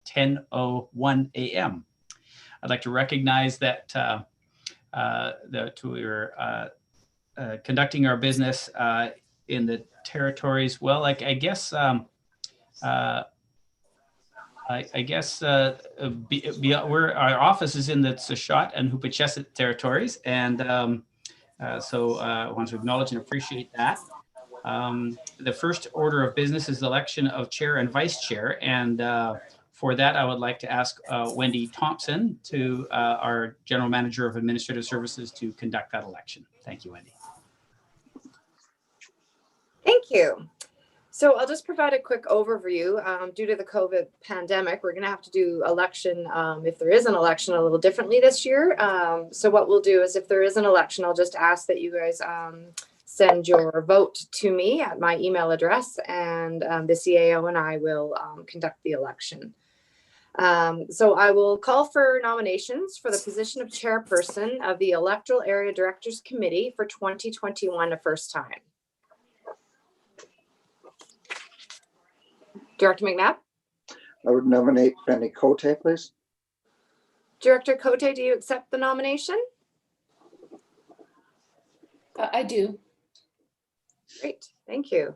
10:01 a.m. I'd like to recognize that we're conducting our business in the territories. Well, like I guess our office is in the Sashot and Hupachesit territories, and so I want to acknowledge and appreciate that. The first order of business is the election of chair and vice chair, and for that, I would like to ask Wendy Thompson, our General Manager of Administrative Services, to conduct that election. Thank you, Wendy. Thank you. So I'll just provide a quick overview. Due to the COVID pandemic, we're going to have to do election, if there is an election, a little differently this year. So what we'll do is if there is an election, I'll just ask that you guys send your vote to me at my email address, and the CAO and I will conduct the election. So I will call for nominations for the position of chairperson of the Electoral Area Directors Committee for 2021 a first time. Director McNabb? I would nominate Benny Cote, please. Director Cote, do you accept the nomination? I do. Great, thank you.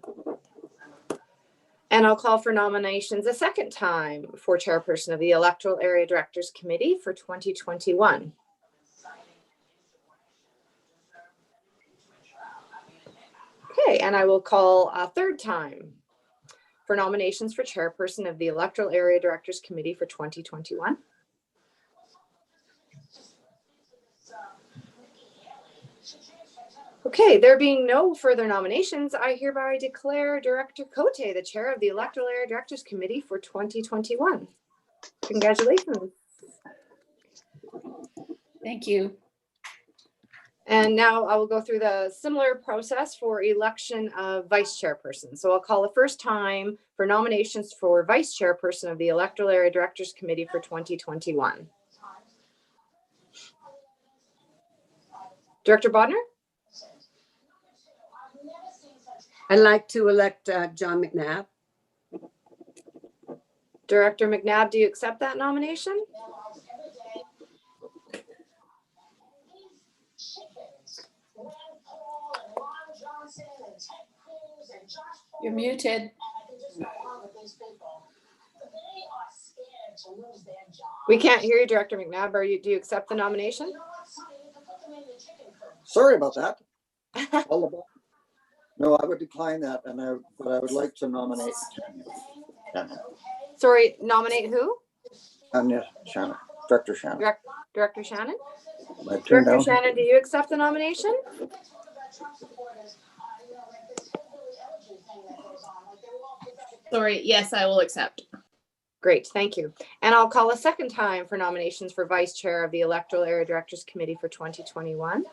And I'll call for nominations a second time for chairperson of the Electoral Area Directors Committee for 2021. Okay, and I will call a third time for nominations for chairperson of the Electoral Area Directors Committee for 2021. Okay, there being no further nominations, I hereby declare Director Cote the chair of the Electoral Area Directors Committee for 2021. Congratulations. Thank you. And now I will go through the similar process for election of vice chairperson. So I'll call the first time for nominations for vice chairperson of the Electoral Area Directors Committee for 2021. Director Bodner? I'd like to elect John McNabb. Director McNabb, do you accept that nomination? You're muted. We can't hear you, Director McNabb. Do you accept the nomination? Sorry about that. No, I would decline that, but I would like to nominate Shannon. Sorry, nominate who? Shannon, Director Shannon. Director Shannon? Director Shannon, do you accept the nomination? Sorry, yes, I will accept. Great, thank you. And I'll call a second time for nominations for vice chair of the Electoral Area Directors Committee for 2021.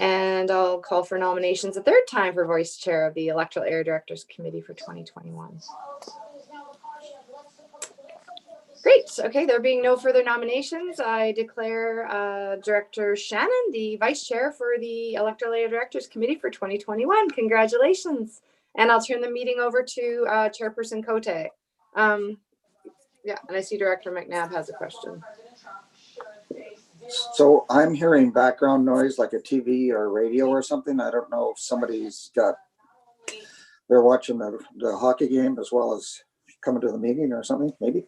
And I'll call for nominations a third time for vice chair of the Electoral Area Directors Committee for 2021. Great. Okay, there being no further nominations, I declare Director Shannon the vice chair for the Electoral Area Directors Committee for 2021. Congratulations. And I'll turn the meeting over to Chairperson Cote. Yeah, and I see Director McNabb has a question. So I'm hearing background noise like a TV or radio or something. I don't know if they're watching the hockey game as well as coming to the meeting or something, maybe.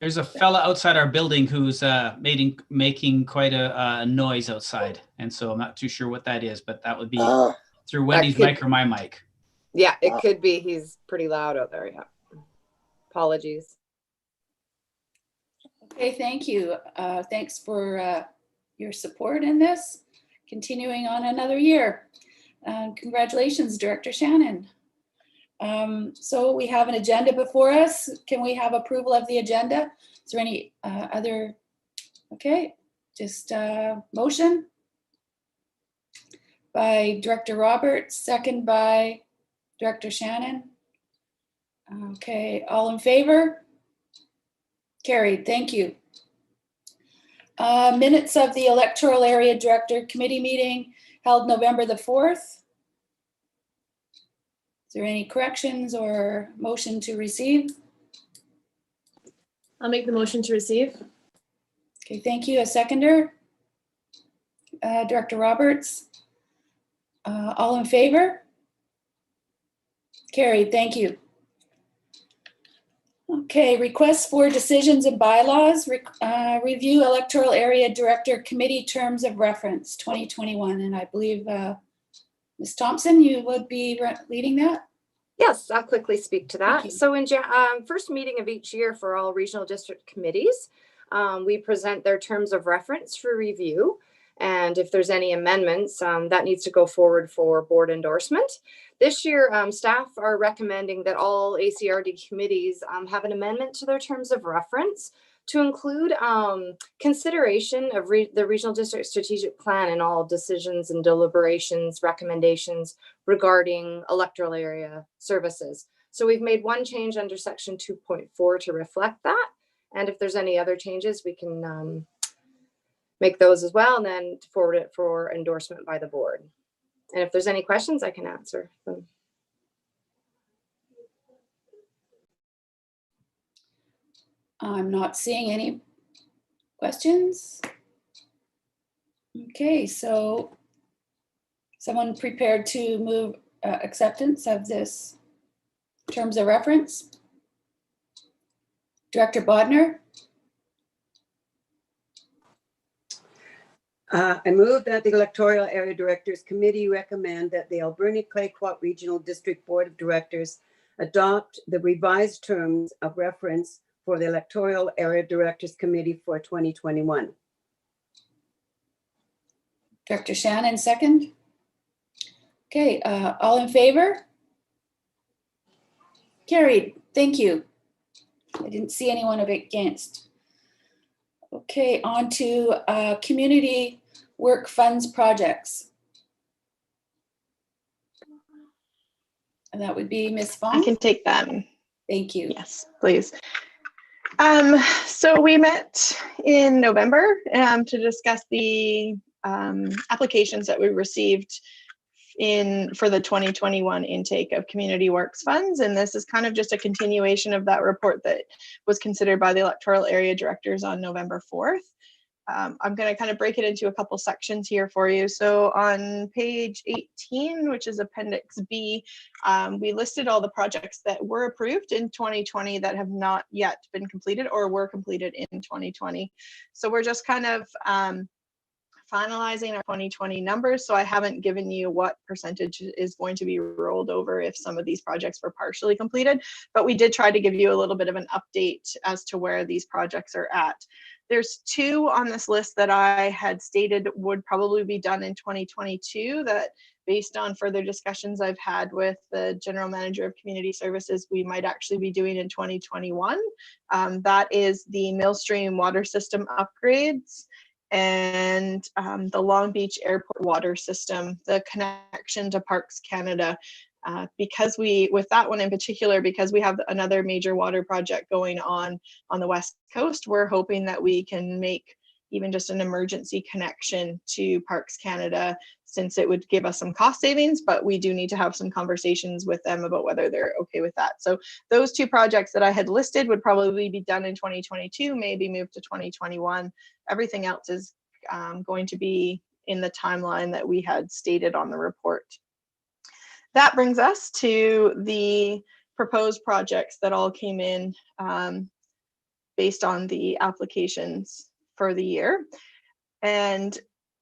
There's a fella outside our building who's making quite a noise outside. And so I'm not too sure what that is, but that would be through Wendy's mic or my mic. Yeah, it could be. He's pretty loud out there. Yeah. Apologies. Okay, thank you. Thanks for your support in this. Continuing on another year. Congratulations, Director Shannon. So we have an agenda before us. Can we have approval of the agenda? Is there any other? Okay, just motion by Director Roberts, second by Director Shannon. Okay, all in favor? Carried, thank you. Minutes of the Electoral Area Director Committee meeting held November the 4th. Is there any corrections or motion to receive? I'll make the motion to receive. Okay, thank you. A seconder? Director Roberts? All in favor? Carried, thank you. Okay, requests for decisions and bylaws. Review Electoral Area Director Committee Terms of Reference 2021. And I believe Ms. Thompson, you would be leading that? Yes, I'll quickly speak to Thank that. you. So in first meeting of each year for all regional district committees, we present their terms of reference for review. And if there's any amendments, that needs to go forward for board endorsement. This year, staff are recommending that all ACRD committees have an amendment to their terms of reference to include consideration of the regional district strategic plan in all decisions and deliberations, recommendations regarding electoral area services. So we've made one change under section 2.4 to reflect that. And if there's any other changes, we can make those as well and then forward it for endorsement by the board. And if there's any questions, I can answer them. I'm not seeing any questions. Okay, so someone prepared to move acceptance of this terms of reference? Director Bodner? I move that the Electoral Area Directors Committee recommend that the Alberni-Clayoquot Regional District Board of Directors adopt the revised terms of reference for the Electoral Area Directors Committee for 2021. Director Shannon, second. Okay, all in favor? Carried, thank you. I didn't see anyone against. Okay, on to community work funds projects. And that would be Ms. Fong. I can take them. Thank you. Yes, please. So we met in November to discuss the applications that we received for the 2021 intake of community works funds. And this is kind of just a continuation of that report that was considered by the electoral area directors on November 4th. I'm going to kind of break it into a couple sections here for you. So on page 18, which is Appendix B, we listed all the projects that were approved in 2020 that have not yet been completed or were completed in 2020. So we're just kind of finalizing our 2020 numbers. So I haven't given you what percentage is going to be rolled over if some of these projects were partially completed, but we did try to give you a little bit of an update as to where these projects are at. There's two on this list that I had stated would probably be done in 2022 that, based on further discussions I've had with the General Manager of Community Services, we might actually be doing in 2021. That is the Millstream water system upgrades and the Long Beach Airport water system, the connection to Parks Canada. Because with that one in particular, because we have another major water project going on the West Coast, we're hoping that we can make even just an emergency connection to Parks Canada, since it would give us some cost savings, but we do need to have some conversations with them about whether they're okay with that. So those two projects that I had listed would probably be done in 2022, maybe moved to 2021. Everything else is going to be in the timeline that we had stated on the report. That brings us to the proposed projects that all came in based on the applications for the year. And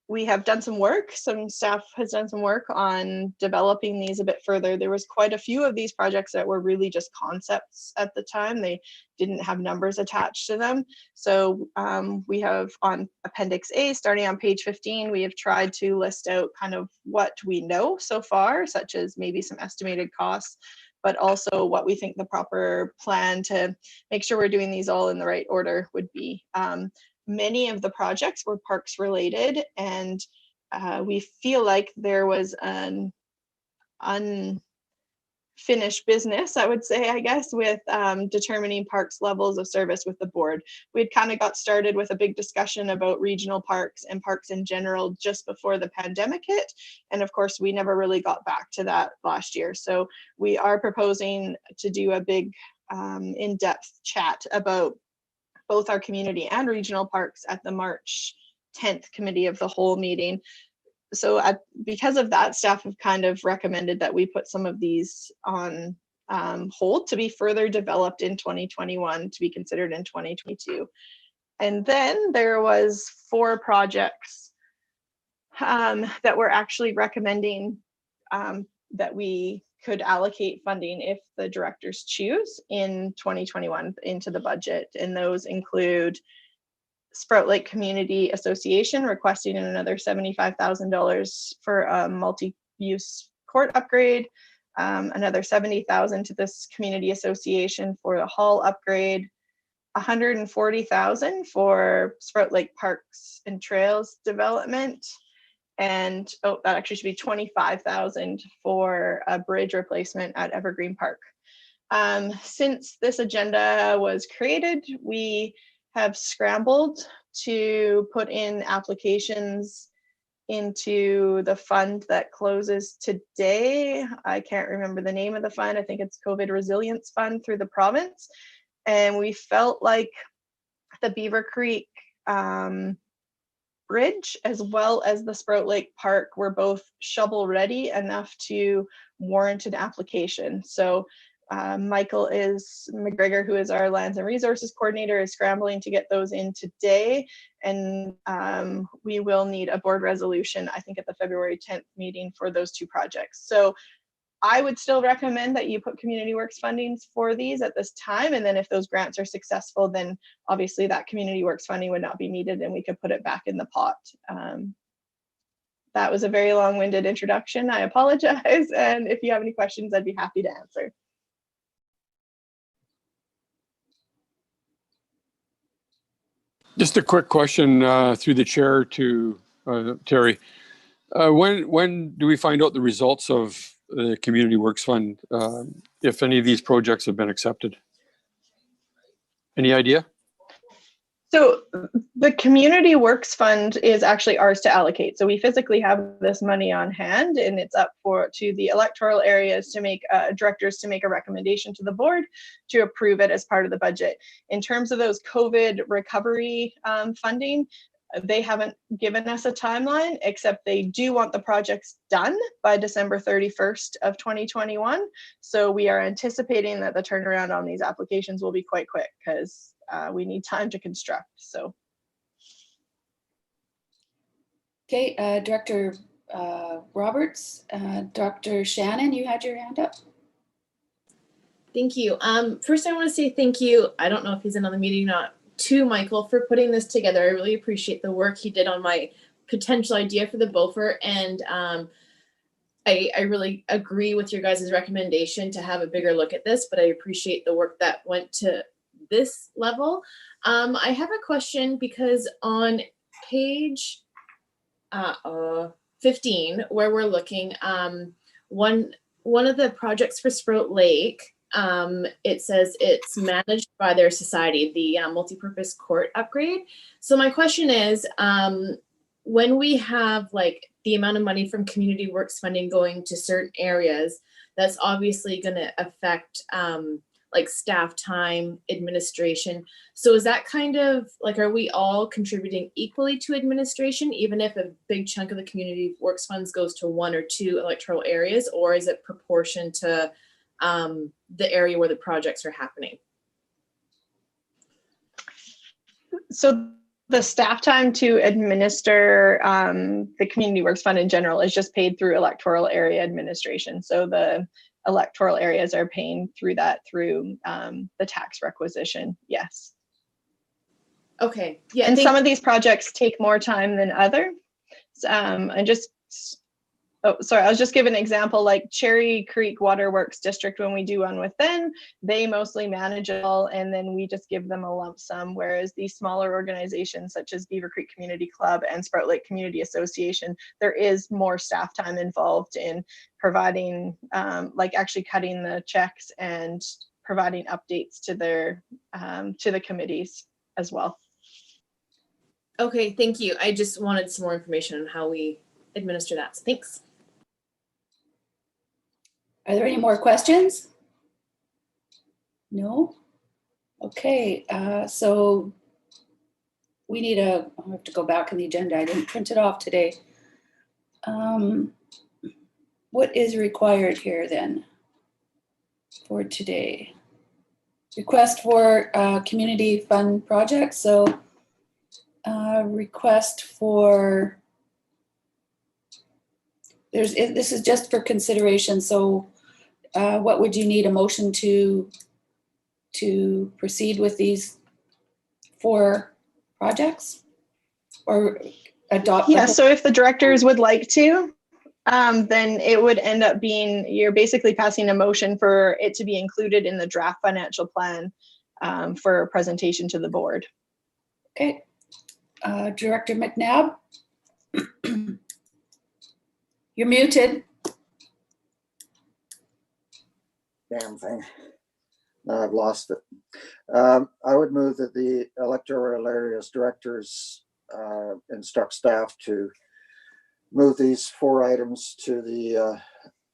we have done some work, some staff has done some work on developing these a bit further. There was quite a few of these projects that were really just concepts at the time. They didn't have numbers attached to them. So we have on Appendix A, starting on page 15, we have tried to list out kind of what we know so far, such as maybe some estimated costs, but also what we think the proper plan to make sure we're doing these all in the right order would be. Many of the projects were parks related, and we feel like there was an unfair finished business, I would say, I guess, with determining parks levels of service with the board. We'd kind of got started with a big discussion about regional parks and parks in general just before the pandemic hit. And of course, we never really got back to that last year. So we are proposing to do a big in-depth chat about both our community and regional parks at the March 10th Committee of the Whole meeting. So because of that, staff have kind of recommended that we put some of these on hold to be further developed in 2021, to be considered in 2022. And then there was 4 projects that we're actually recommending that we could allocate funding if the directors choose in 2021 into the budget. And those include Sprout Lake Community Association requesting another $75,000 for a multi-use court upgrade, another $70,000 to this community association for the hall upgrade, $140,000 for Sprout Lake Parks and Trails development, and that actually should be $25,000 for a bridge replacement at Evergreen Park. Since this agenda was created, we have scrambled to put in applications into the fund that closes today. I can't remember the name of the fund. I think it's COVID Resilience Fund through the province. And we felt like the Beaver Creek Bridge as well as the Sprout Lake Park were both shovel ready enough to warrant an application. So Michael McGregor, who is our Lands and Resources Coordinator, is scrambling to get those in today. And we will need a board resolution, I think, at the February 10th meeting for those 2 projects. So I would still recommend that you put Community Works fundings for these at this time. And then if those grants are successful, then obviously that Community Works funding would not be needed and we could put it back in the pot. That was a very long-winded introduction. I apologize. And if you have any questions, I'd be happy to answer. Just a quick question through the chair to Terry. When do we find out the results of the Community Works Fund, if any of these projects have been accepted? Any idea? So the Community Works Fund is actually ours to allocate. So we physically have this money on hand, and it's up to the electoral areas to make directors to make a recommendation to the board to approve it as part of the budget. In terms of those COVID recovery funding, they haven't given us a timeline, except they do want the projects done by December 31st of 2021. So we are anticipating that the turnaround on these applications will be quite quick because we need time to construct. So. Okay, Director Roberts, Dr. Shannon, you had your hand up. Thank you. First, I want to say thank you. I don't know if he's in on the meeting or not, to Michael for putting this together. I really appreciate the work he did on my potential idea for the BOFR, and I really agree with your guys' recommendation to have a bigger look at this, but I appreciate the work that went to this level. I have a question because on page 15, where we're looking, one of the projects for Sprout Lake, it says it's managed by their society, the multipurpose court upgrade. So my question is, when we have like the amount of money from Community Works funding going to certain areas, that's obviously going to affect like staff time, administration. So is that kind of like, are we all contributing equally to administration, even if a big chunk of the Community Works funds goes to 1 or 2 electoral areas, or is it proportion to the area where the projects are happening? So the staff time to administer the Community Works Fund in general is just paid through electoral area administration. So the electoral areas are paying through that through the tax requisition. Yes. Okay. Yeah. And some of these projects take more time than others. And just Oh, sorry, I was just giving an example, like Cherry Creek Waterworks District, when we do one with them, they mostly manage it all, and then we just give them a lump sum, whereas these smaller organizations such as Beaver Creek Community Club and Sprout Lake Community Association, there is more staff time involved in providing, like actually cutting the checks and providing updates to their, to the committees as well. Okay, thank you. I just wanted some more information on how we administer that. So thanks. Are there any more questions? No? Okay, so we need I have to go back in the agenda. I didn't print it off today. What is required here then for today? Request for community fund projects. So request for, this is just for consideration. So what would you need a motion to proceed with these 4 projects or adopt? Yeah, so if the directors would like to, then it would end up being, you're basically passing a motion for it to be included in the draft financial plan for presentation to the board. Okay, Director McNabb, you're muted. Damn thing. Now I've lost it. I would move that the electoral areas directors instruct staff to move these 4 items to the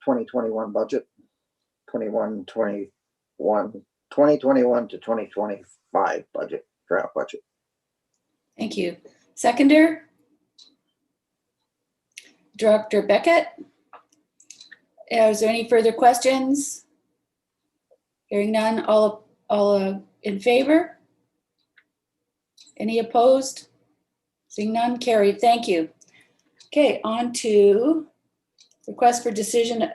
2021 budget, 2021 to 2025 budget, draft budget. Thank you. Seconder? Director Beckett? Is there any further questions? Hearing none, all in favor? Any opposed? Seeing none, carried. Thank you. Okay, on to request for decision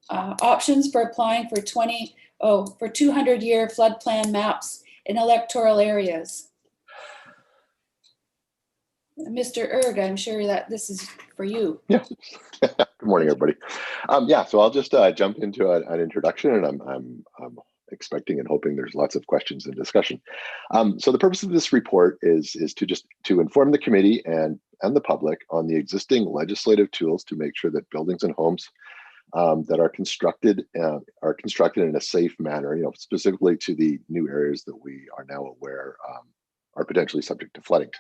options for applying for 200-year flood plan maps in electoral areas. Mr. Erg, I'm sure that this is for you. Yeah. Good morning, everybody. Yeah, so I'll just jump into an introduction, and I'm expecting and hoping there's lots of questions and discussion. So the purpose of this report is to inform the committee and the public on the existing legislative tools to make sure that buildings and homes that are constructed in a safe manner, specifically to the new areas that we are now aware are potentially subject to flooding.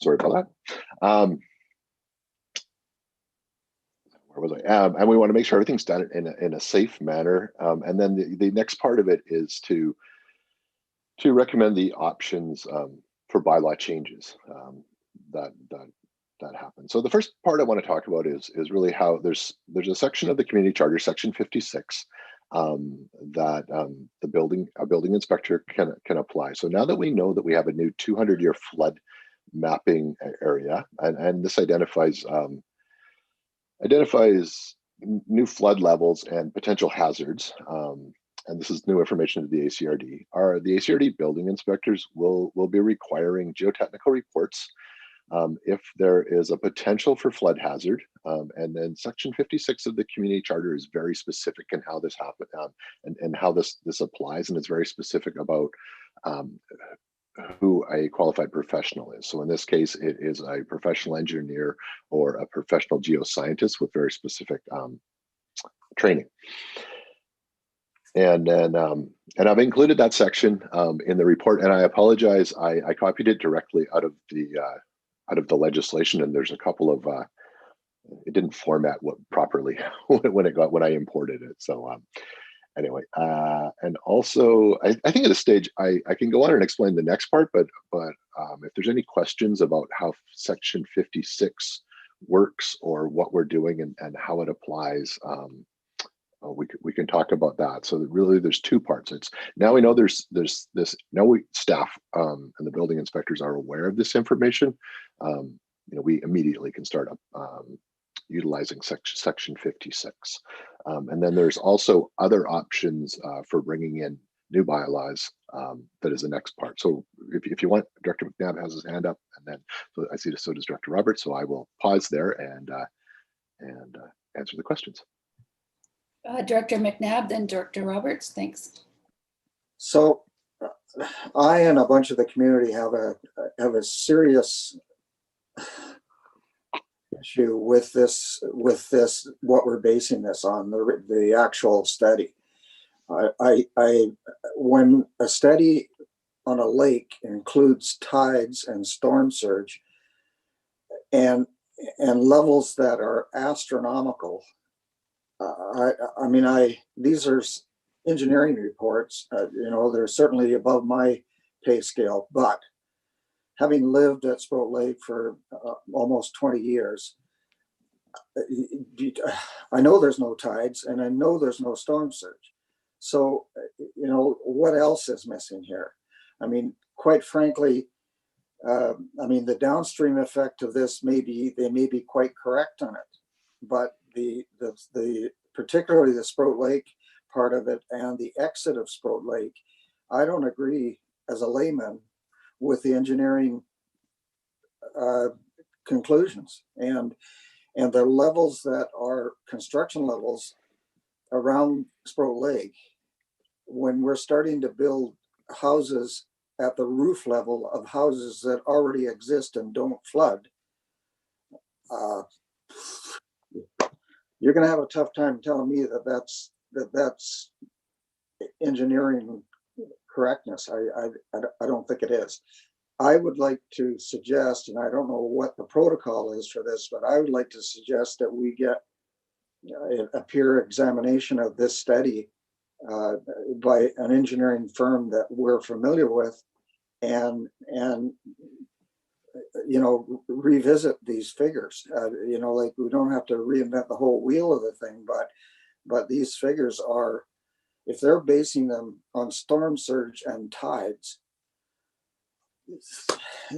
Sorry about that. Where was I? And we want to make sure everything's done in a safe manner. And then the next part of it is to recommend the options for bylaw changes that happen. So the first part I want to talk about is really how there's a section of the community charter, section 56, that a building inspector can apply. So now that we know that we have a new 200-year flood mapping area, and this identifies new flood levels and potential hazards, and this is new information to the ACRD. The ACRD building inspectors will be requiring geotechnical reports if there is a potential for flood hazard. And then section 56 of the community charter is very specific in how this happens and how this applies, and it's very specific about who a qualified professional is. So in this case, it is a professional engineer or a professional geoscientist with very specific training. And then I've included that section in the report, and I apologize. I copied it directly out of the legislation, and there's a couple of it didn't format properly when I imported it. So anyway, and also I think at this stage I can go on and explain the next part, but if there's any questions about how section 56 works or what we're doing and how it applies, we can talk about that. So really there's 2 parts. It's now we know there's this, now staff and the building inspectors are aware of this information. We immediately can start up utilizing section 56. And then there's also other options for bringing in new bylaws that is the next part. So if you want, Director McNabb has his hand up, and then so I see so does Director Roberts. So I will pause there and answer the questions. Director McNabb, then Director Roberts. Thanks. So I and a bunch of the community have a serious issue with this, what we're basing this on, the actual study. When a study on a lake includes tides and storm surge and levels that are astronomical, these are engineering reports, they're certainly above my pay scale, but having lived at Sproat Lake for almost 20 years, I know there's no tides and I know there's no storm surge. So, what else is missing here? I mean, quite frankly, the downstream effect of this they may be quite correct on it, but the particularly the Sproat Lake part of it and the exit of Sproat Lake, I don't agree as a layman with the engineering conclusions and the levels that are construction levels around Sproat Lake. When we're starting to build houses at the roof level of houses that already exist and don't flood, you're going to have a tough time telling me that's engineering correctness. I don't think it is. I would like to suggest, and I don't know what the protocol is for this, but I would like to suggest that we get a peer examination of this study by an engineering firm that we're familiar with, and revisit these figures. Like, we don't have to reinvent the whole wheel of the thing, but these figures are, if they're basing them on storm surge and tides, I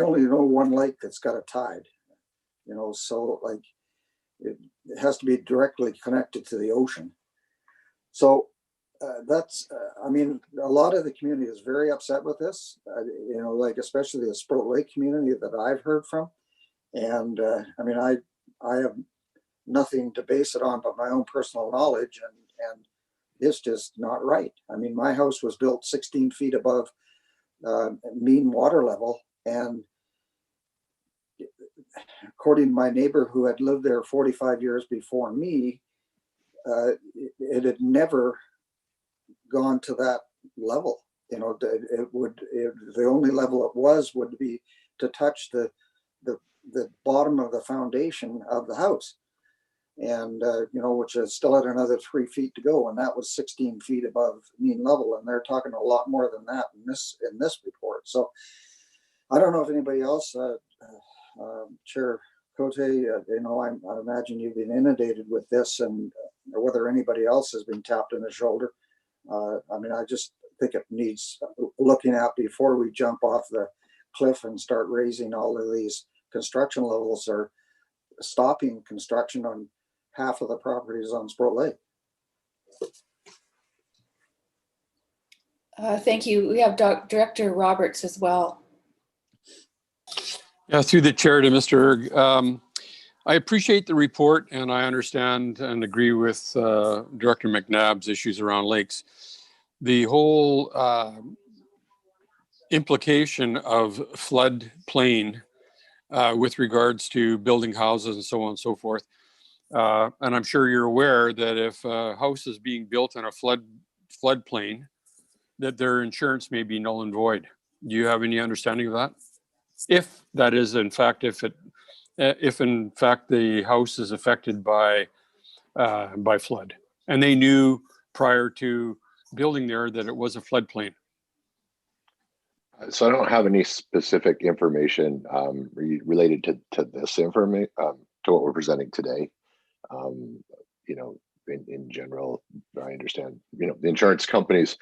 only know one lake that's got a tide, so like it has to be directly connected to the ocean. So that's, a lot of the community is very upset with this, especially the Sproat Lake community that I've heard from. And I have nothing to base it on but my own personal knowledge, and it's just not right. My house was built 16 feet above mean water level, and according to my neighbor who had lived there 45 years before me, it had never gone to that level. The only level it would be to touch the bottom of the foundation of the house, and which is still at another 3 feet to go, and that was 16 feet above mean level, and they're talking a lot more than that in this report. So I don't know if anybody else, Chair Cote, I imagine you've been inundated with this, and whether anybody else has been tapped in the shoulder. I just think it needs looking at before we jump off the cliff and start raising all of these construction levels or stopping construction on half of the properties on Sproat Lake. Thank you. We have Director Roberts as well. Yeah, through the chair to Mr. Erg. I appreciate the report, and I understand and agree with Director McNabb's issues around lakes. The whole implication of floodplain with regards to building houses and so on and so forth. And I'm sure you're aware that if a house is being built in a floodplain, that their insurance may be null and void. Do you have any understanding of that? If that is, in fact, if in fact the house is affected by flood, and they knew prior to building there that it was a floodplain. So I don't have any specific information related to this information, to what we're presenting today. In general, I understand, the insurance companies,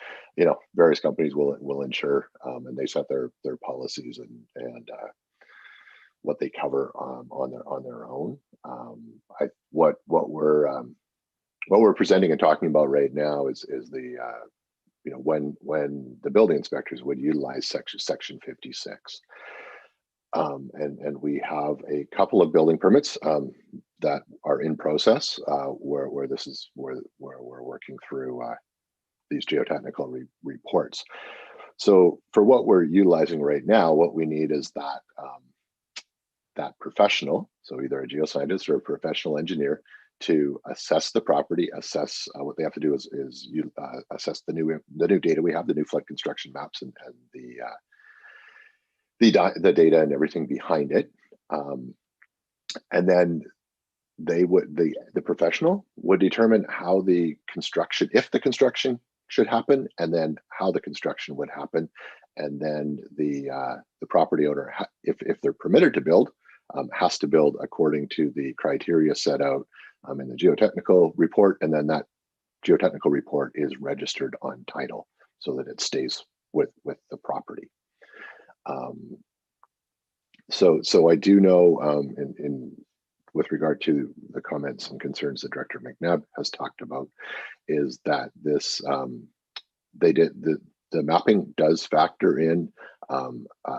various companies will insure, and they set their policies and what they cover on their own. What we're presenting and talking about right now is when the building inspectors would utilize section 56. And we have a couple of building permits that are in process where we're working through these geotechnical reports. So for what we're utilizing right now, what we need is that that professional, so either a geoscientist or a professional engineer, to assess the property, assess what they have to do is assess the new data we have, the new flood construction maps, and the data and everything behind it, and then the professional would determine how the construction, if the construction should happen, and then how the construction would happen, and then the property owner, if they're permitted to build, has to build according to the criteria set out in the geotechnical report, and then that geotechnical report is registered on title so that it stays with the property. So I do know with regard to the comments and concerns that Director McNabb has talked about, is that this the mapping does factor in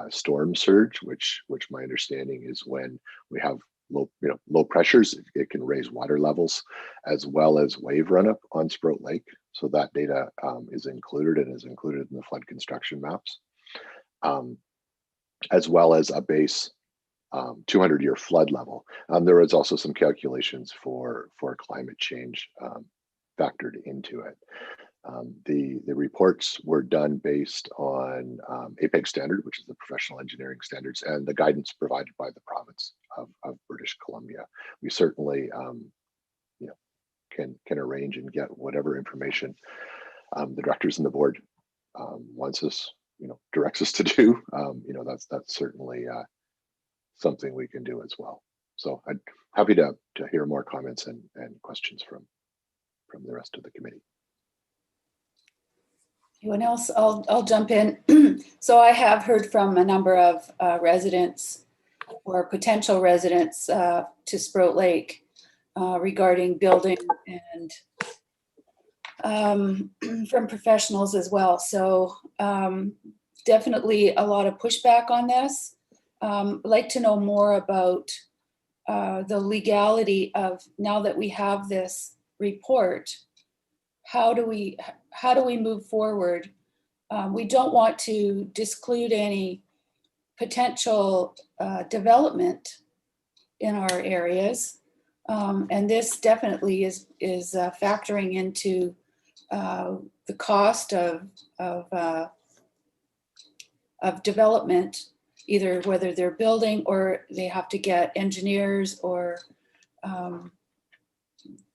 storm surge, which my understanding is when we have low pressures, it can raise water levels, as well as wave run up on Sprout Lake. So that data is included in the flood construction maps, as well as a base 200-year flood level. There is also some calculations for climate change factored into it. The reports were done based on APEG standard, which is the professional engineering standards, and the guidance provided by the province of British Columbia. We certainly can arrange and get whatever information the directors and the board wants us, directs us to do. That's certainly something we can do as well. So I'm happy to hear more comments and questions from the rest of the committee. Anyone else? I'll jump in. So I have heard from a number of residents or potential residents to Sprout Lake regarding building, and from professionals as well. So definitely a lot of pushback on this. I'd like to know more about the legality of, now that we have this report, how do we move forward? We don't want to disclude any potential development in our areas, and this definitely is factoring into the cost of development, either whether they're building or they have to get engineers or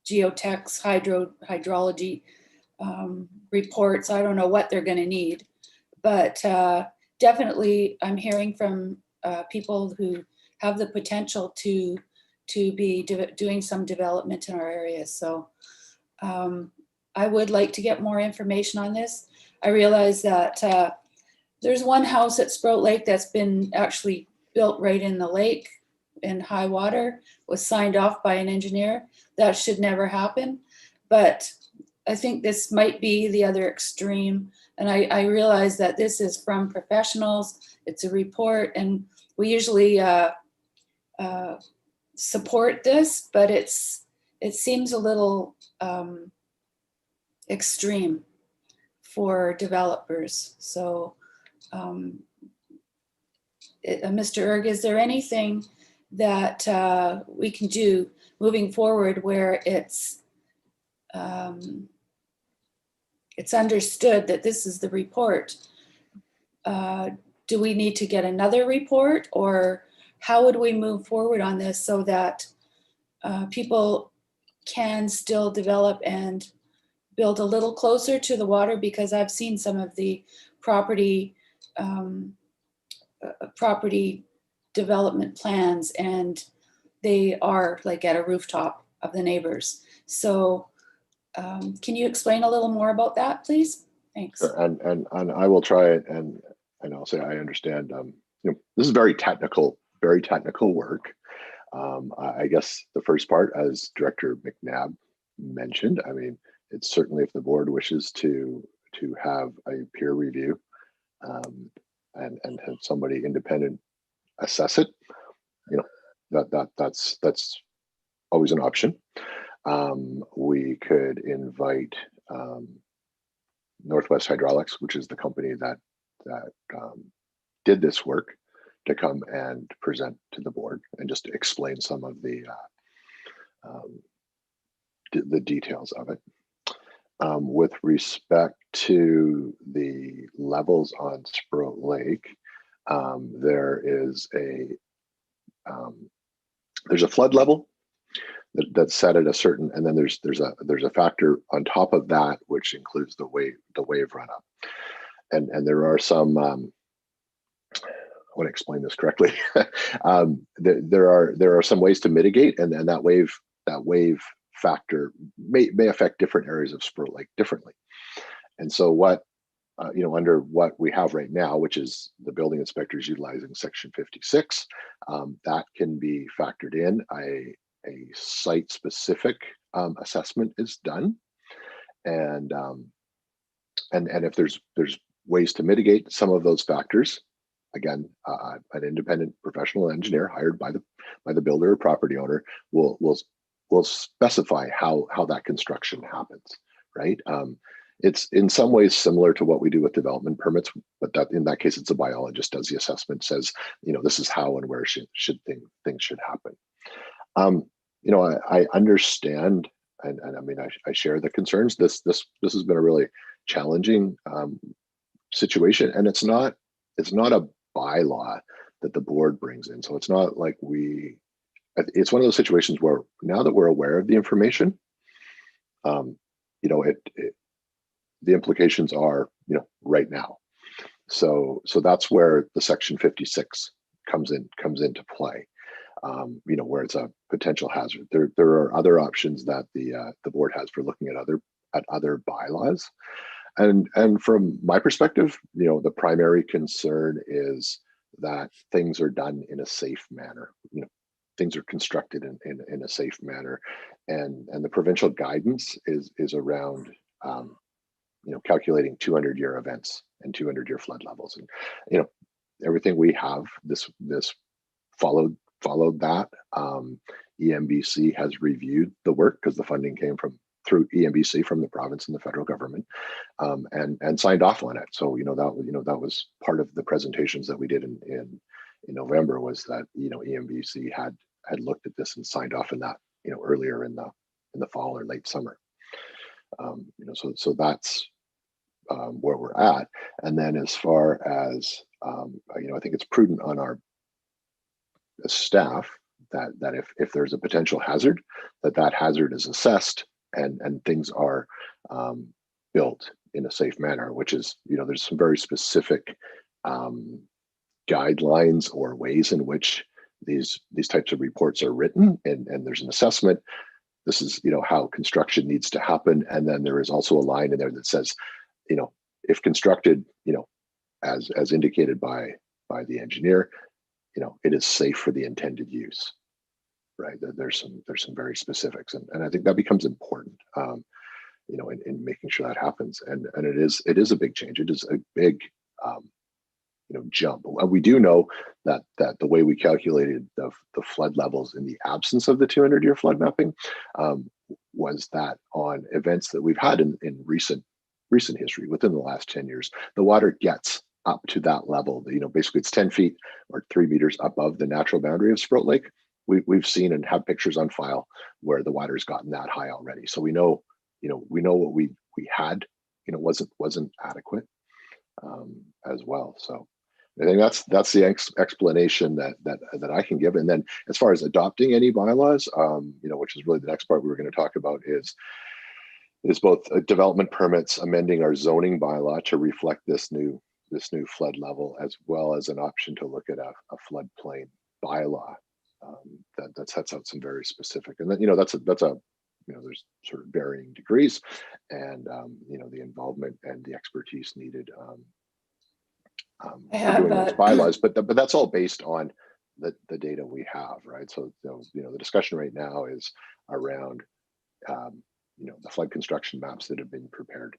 geotechs, hydrology reports. I don't know what they're going to need, but definitely I'm hearing from people who have the potential to be doing some development in our areas. So I would like to get more information on this. I realize that there's one house at Sprout Lake that's been actually built right in the lake in high water, was signed off by an engineer. That should never happen. But I think this might be the other extreme. And I realize that this is from professionals. It's a report, and we usually support this, but it seems a little extreme for developers. So Mr. Erg, is there anything that we can do moving forward where it's understood that this is the report? Do we need to get another report, or how would we move forward on this so that people can still develop and build a little closer to the water? Because I've seen some of the property development plans, and they are like at a rooftop of the neighbors. So can you explain a little more about that, please? Thanks. And I will try it, and I'll say I understand. This is very technical work. I guess the first part, as Director McNabb mentioned, I mean, it's certainly, if the board wishes to to have a peer review and have somebody independent assess it, that's always an option. We could invite Northwest Hydraulics, which is the company that did this work, to come and present to the board and just explain some of the details of it. With respect to the levels on Sproat Lake, there's a flood level that's set at a certain, and then there's a factor on top of that which includes the wave run up, and there are some. I want to explain this correctly. There are some ways to mitigate, and that wave factor may affect different areas of Sproat Lake differently. And so what under what we have right now, which is the building inspectors utilizing section 56, that can be factored in. A site-specific assessment is done, and if there's ways to mitigate some of those factors, again, an independent professional engineer hired by the builder or property owner will specify how that construction happens, right? It's in some ways similar to what we do with development permits, but that in that case, it's a biologist does the assessment, says, this is how and where things should happen. I understand, and I mean, I share the concerns. This has been a really challenging situation, and it's not a bylaw that the board brings in. So it's not like it's one of those situations where now that we're aware of the information, the implications are, right now. So that's where the section 56 comes into play. Where it's a potential hazard. There are other options that the board has for looking at other bylaws. And from my perspective, the primary concern is that things are done in a safe manner. Things are constructed in a safe manner, and the provincial guidance is around calculating 200-year events and 200-year flood levels, and everything we have this followed that. EMBC has reviewed the work because the funding came through EMBC from the province and the federal government, and signed off on it. So that was part of the presentations that we did in November, was that EMBC had looked at this and signed off on that earlier in the fall or late summer. So that's where we're at. And then as far as I think it's prudent on our staff that if there's a potential hazard, that hazard is assessed and things are built in a safe manner, which is, there's some very specific guidelines or ways in which these types of reports are written, and there's an assessment. This is, how construction needs to happen. And then there is also a line in there that says, if constructed, as indicated by the engineer, it is safe for the intended use, right? There's some very specifics, and I think that becomes important, in making sure that happens. And it is a big change. It is a big, jump. We do know that the way we calculated the flood levels in the absence of the 200-year flood mapping was that on events that we've had in recent history, within the last 10 years, the water gets up to that level. Basically it's 10 feet or 3 meters above the natural boundary of Sproat Lake. We've seen and have pictures on file where the water's gotten that high already. So we know what we had, wasn't adequate as well. So I think that's the explanation that I can give. And then as far as adopting any bylaws, which is really the next part we were going to talk about, is both development permits, amending our zoning bylaw to reflect this new flood level, as well as an option to look at a floodplain bylaw that sets out some very specific. And then that's a there's sort of varying degrees, and the involvement and the expertise needed for doing those bylaws. But that's all based on the data we have, right? So the discussion right now is around the flood construction maps that have been prepared.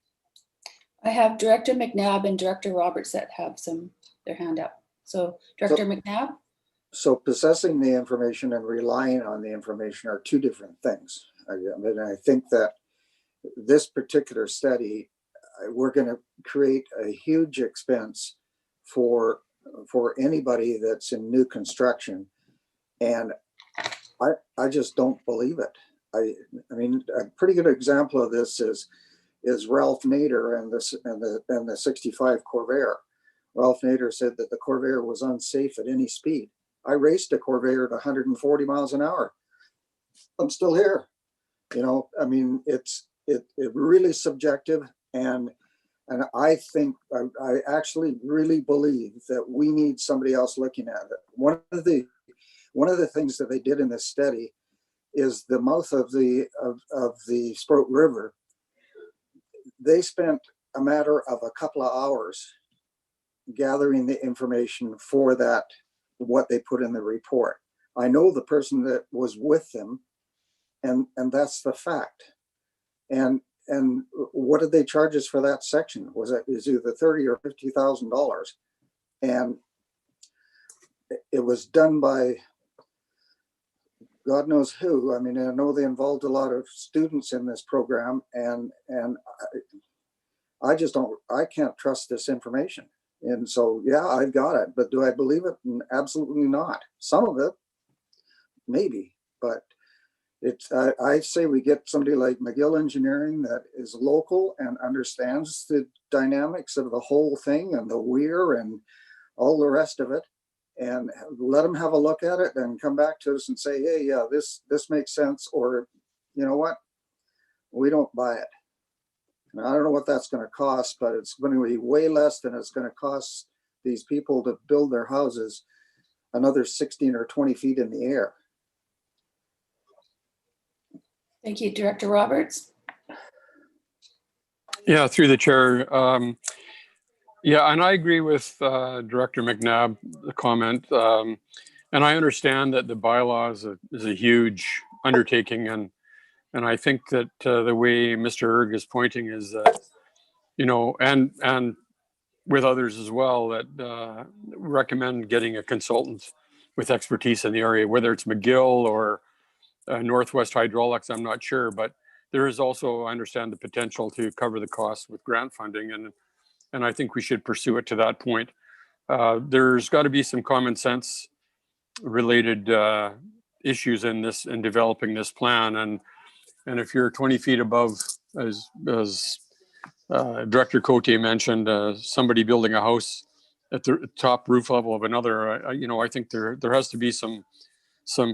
I have Director McNabb and Director Roberts that have their hand up. So Director McNabb? So possessing the information and relying on the information are two different things. I mean, I think that this particular study, we're going to create a huge expense for anybody that's in new construction, and I just don't believe it. I mean, a pretty good example of this is Ralph Nader and the 65 Corvair. Ralph Nader said that the Corvair was unsafe at any speed. I raced a Corvair at 140 miles an hour. I'm still here. You know, I mean, it's really subjective, and I think I actually really believe that we need somebody else looking at it. One of the things that they did in this study is the mouth of the Sprout River. They spent a matter of a couple of hours gathering the information for that, what they put in the report. I know the person that was with them, and that's the fact. And what did they charge us for that section? Was it either $30,000 or $50,000? And it was done by God knows who. I mean, I know they involved a lot of students in this program, and I just don't, I can't trust this information. And so, yeah, I've got it, but do I believe it? Absolutely not. Some of it, maybe, but it's, I say we get somebody like McGill Engineering that is local and understands the dynamics of the whole thing and the weir and all the rest of it, and let them have a look at it and come back to us and say, hey, yeah, this makes sense, or you know what, we don't buy it. And I don't know what that's going to cost, but it's going to be way less than it's going to cost these people to build their houses another 16 or 20 feet in the air. Thank you, Director Roberts. Yeah, through the chair. Yeah, and I agree with Director McNabb, the comment. And I understand that the bylaw is a huge undertaking, and I think that the way Mr. Erg is pointing is that, you know, and with others as well, that recommend getting a consultant with expertise in the area, whether it's McGill or Northwest Hydraulics, I'm not sure, but there is also, I understand, the potential to cover the costs with grant funding, and I think we should pursue it to that point. There's got to be some common sense related issues in developing this plan, and if you're 20 feet above, as Director Cote mentioned, somebody building a house at the top roof level of another, you know, I think there has to be some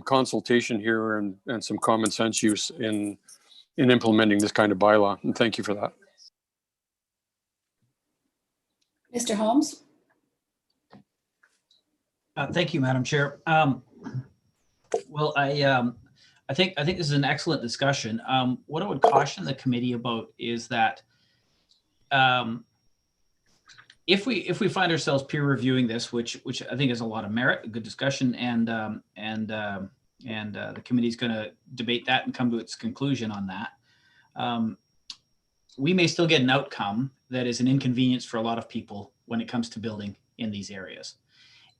consultation here and some common sense use in implementing this kind of bylaw. And thank you for that. Mr. Holmes? Thank you, Madam Chair. Well, I think this is an excellent discussion. What I would caution the committee about is that if we find ourselves peer reviewing this, which I think is a lot of merit, a good discussion, and the committee is going to debate that and come to its conclusion on that, we may still get an outcome that is an inconvenience for a lot of people when it comes to building in these areas.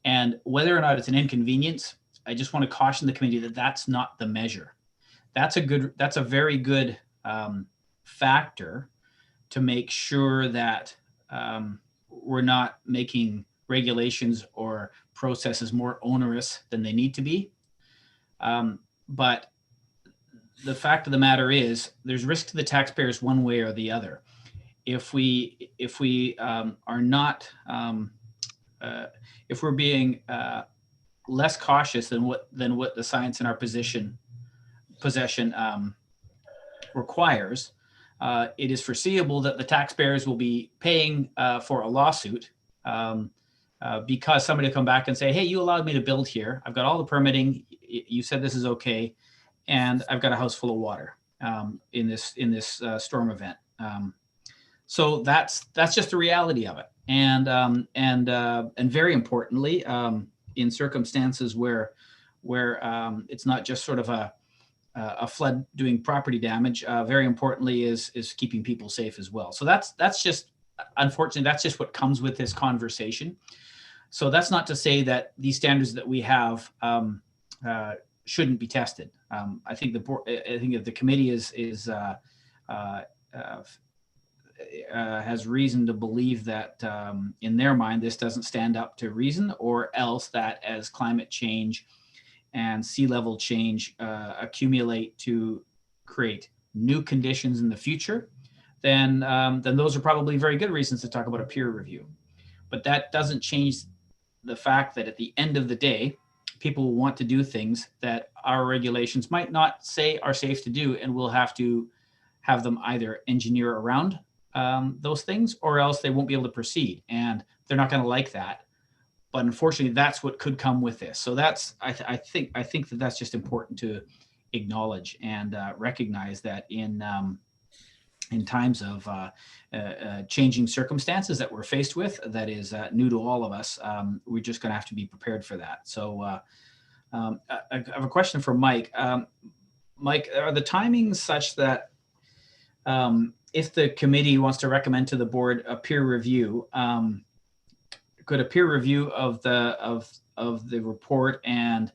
And whether or not it's an inconvenience, I just want to caution the committee that that's not the measure. That's a very good factor to make sure that we're not making regulations or processes more onerous than they need to be. But the fact of the matter is there's risk to the taxpayers one way or the other. If we are not, if we're being less cautious than what the science in our possession requires, it is foreseeable that the taxpayers will be paying for a lawsuit because somebody will come back and say, hey, you allowed me to build here. I've got all the permitting. You said this is okay. And I've got a house full of water in this storm event. So that's just the reality of it. And very importantly, in circumstances where it's not just sort of a flood doing property damage, very importantly is keeping people safe as well. So that's just unfortunately, that's just what comes with this conversation. So that's not to say that these standards that we have shouldn't be tested. I think the board, I think if the committee has reason to believe that in their mind this doesn't stand up to reason, or else that as climate change and sea level change accumulate to create new conditions in the future, then those are probably very good reasons to talk about a peer review. But that doesn't change the fact that at the end of the day, people will want to do things that our regulations might not say are safe to do, and we'll have to have them either engineer around those things, or else they won't be able to proceed, and they're not going to like that. But unfortunately, that's what could come with this. So that's I think that that's just important to acknowledge and recognize that in times of changing circumstances that we're faced with, that is new to all of us, we're just going to have to be prepared for that. So I have a question for Mike. Mike, are the timings such that if the committee wants to recommend to the board a peer review, could a peer review of the report and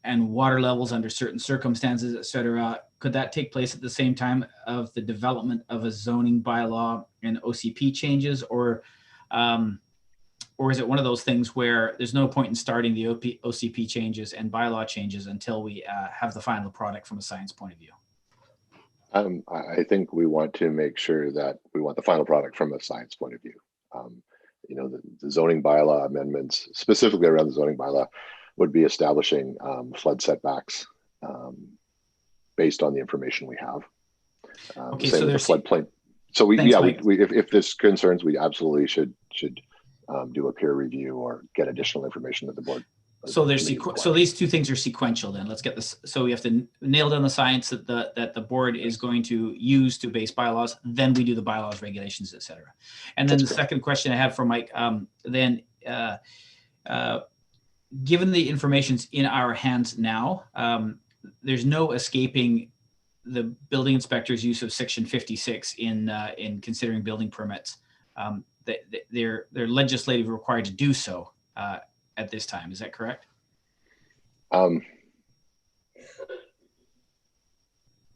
water levels under certain circumstances, et cetera, could that take place at the same time of the development of a zoning bylaw and OCP changes, or is it one of those things where there's no point in starting the OCP changes and bylaw changes until we have the final product from a science point of view? I think we want to make sure that we want the final product from a science point of view. You know, the zoning bylaw amendments, specifically around the zoning bylaw, would be establishing flood setbacks based on the information we have. Okay, same so with there's the floodplain. So Thanks, Mike. if this concerns, we absolutely should do a peer review or get additional information that the board. So these two things are sequential. Then let's get this. So we have to nail down the science that the board is going to use to base bylaws. Then we do the bylaws, regulations, et cetera. And then the second question I have for Mike. Given the information's in our hands now, there's no escaping the building inspector's use of Section 56 in considering building permits. They're legislatively required to do so at this time. Is that correct?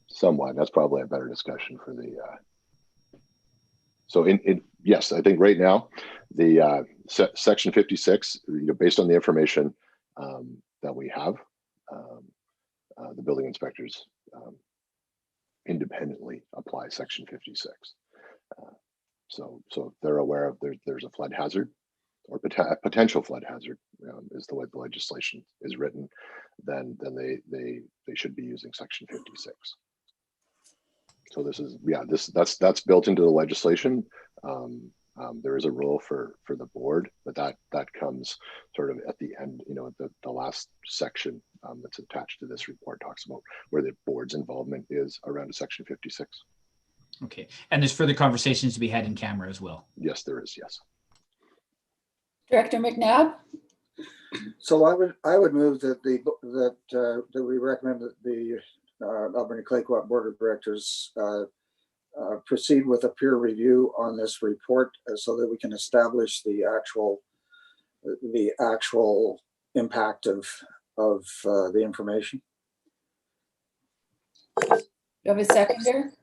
Somewhat. That's probably a better discussion for the. So yes, I think right now the Section 56, based on the information that we have, the building inspectors independently apply Section 56. So if they're aware of there's a flood hazard or potential flood hazard, is the way the legislation is written, then they should be using Section 56. So this is that's built into the legislation. There is a rule for the board, but that comes sort of at the end. The last section that's attached to this report talks about where the board's involvement is around a Section 56. Okay, and there's further conversations to be had in camera as well. Yes, there is. Yes. Director McNabb. So I would move that we recommend that the Alberni Clayoquot Board of Directors proceed with a peer review on this report so that we can establish the actual impact of the information. You have a seconder?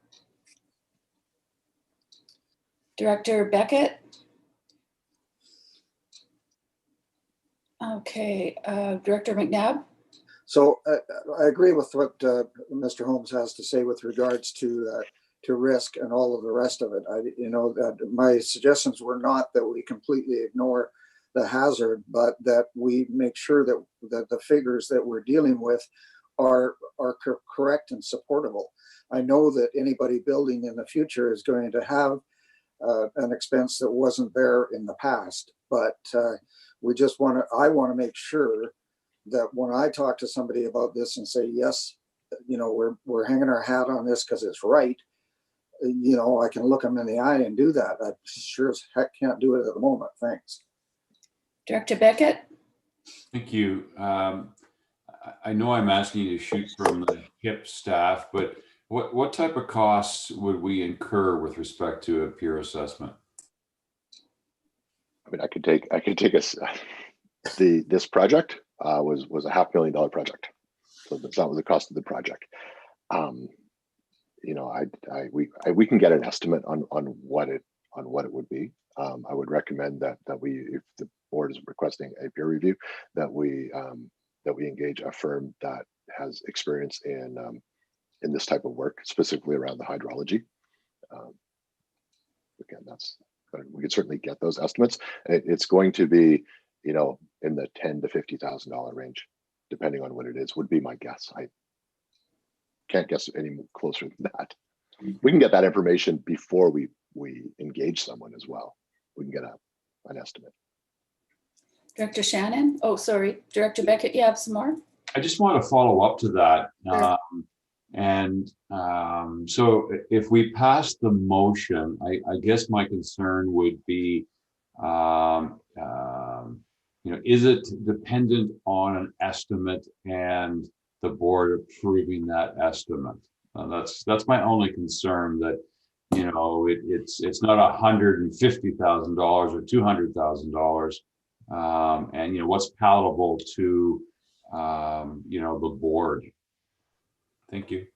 Director Beckett? Okay, Director McNabb? So I agree with what Mr. Holmes has to say with regards to risk and all of the rest of it. My suggestions were not that we completely ignore the hazard, but that we make sure that the figures that we're dealing with are correct and supportable. I know that anybody building in the future is going to have an expense that wasn't there in the past, but I want to make sure that when I talk to somebody about this and say, yes, we're hanging our hat on this because it's right, I can look them in the eye and do that. I sure as heck can't do it at the moment. Thanks. Director Beckett? Thank you. I know I'm asking you to shoot from the hip, staff, but What type of costs would we incur with respect to a peer assessment? I mean, I could take this project was a $500,000 project, so that's not the cost of the project. You know, we can get an estimate on what it would be. I would recommend that we, if the board is requesting a peer review, that we engage a firm that has experience in this type of work, specifically around the hydrology. Again, we could certainly get those estimates. It's going to be, you know, in the $10,000 to $50,000 range, depending on what it is, would be my guess. I can't guess any closer than that. We can get that information before we engage someone as well. We can get an estimate. Director Shannon? Oh, sorry, Director Beckett, you have some more? I just want to follow up to that. Sure. So if we pass the motion, I guess my concern would be, you know, is it dependent on an estimate and the board approving that estimate? That's my only concern, that, you know, it's not $150,000 or $200,000, and, you know, what's palatable to, you know, the board. Thank you.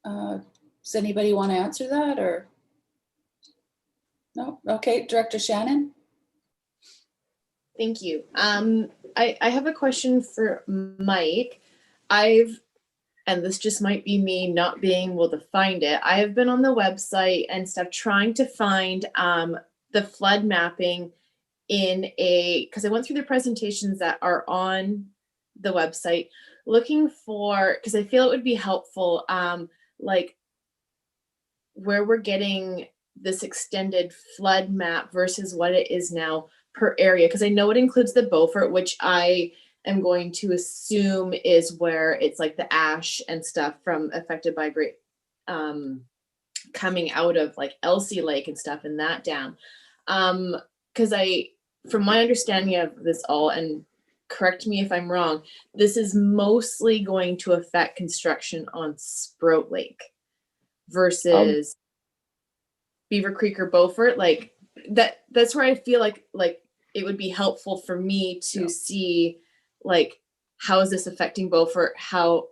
Does anybody want to answer that, or? No? Okay, Director Shannon? Thank you. I have a question for Mike. And this just might be me not being able to find it. I have been on the website and stuff trying to find the flood mapping because I went through the presentations that are on the website, looking for, because I feel it would be helpful, like where we're getting this extended flood map versus what it is now per area. Because I know it includes the Beaufort, which I am going to assume is where it's like the ash and stuff from affected by great coming out of like Elsie Lake and stuff and that down. Because from my understanding of this all, and correct me if I'm wrong, this is mostly going to affect construction on Sprout Lake versus Beaver Creek or Beaufort. Like that's where I feel like it would be helpful for me to see, like, how is this affecting Beaufort? How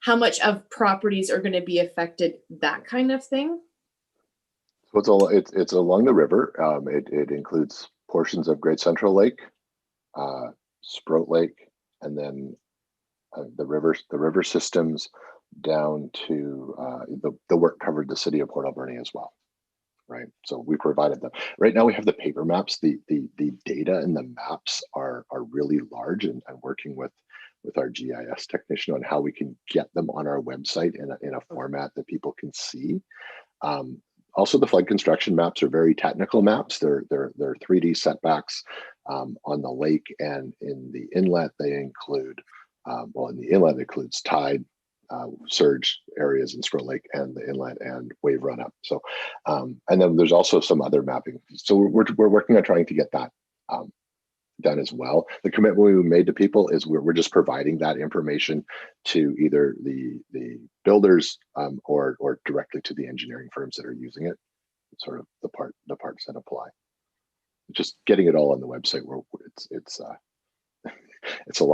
much of properties are going to be affected? That kind of thing. So it's along the river. It includes portions of Great Central Lake, Sprout Lake, and then the river systems down to the work covered the city of Port Alberni as well. Right, so we provided them. Right now we have the paper maps. The data and the maps are really large, and I'm working with our GIS technician on how we can get them on our website in a format that people can see. Also, the flood construction maps are very technical maps. They're 3D setbacks on the lake, and in the inlet they include in the inlet it includes tide, surge areas in Sprout Lake, and the inlet and wave run up. So, and then there's also some other mapping. So we're working on trying to get that done as well. The commitment we made to people is we're just providing that information to either the builders or directly to the engineering firms that are using it. It's sort of the parts that apply. Just getting it all on the website where it's a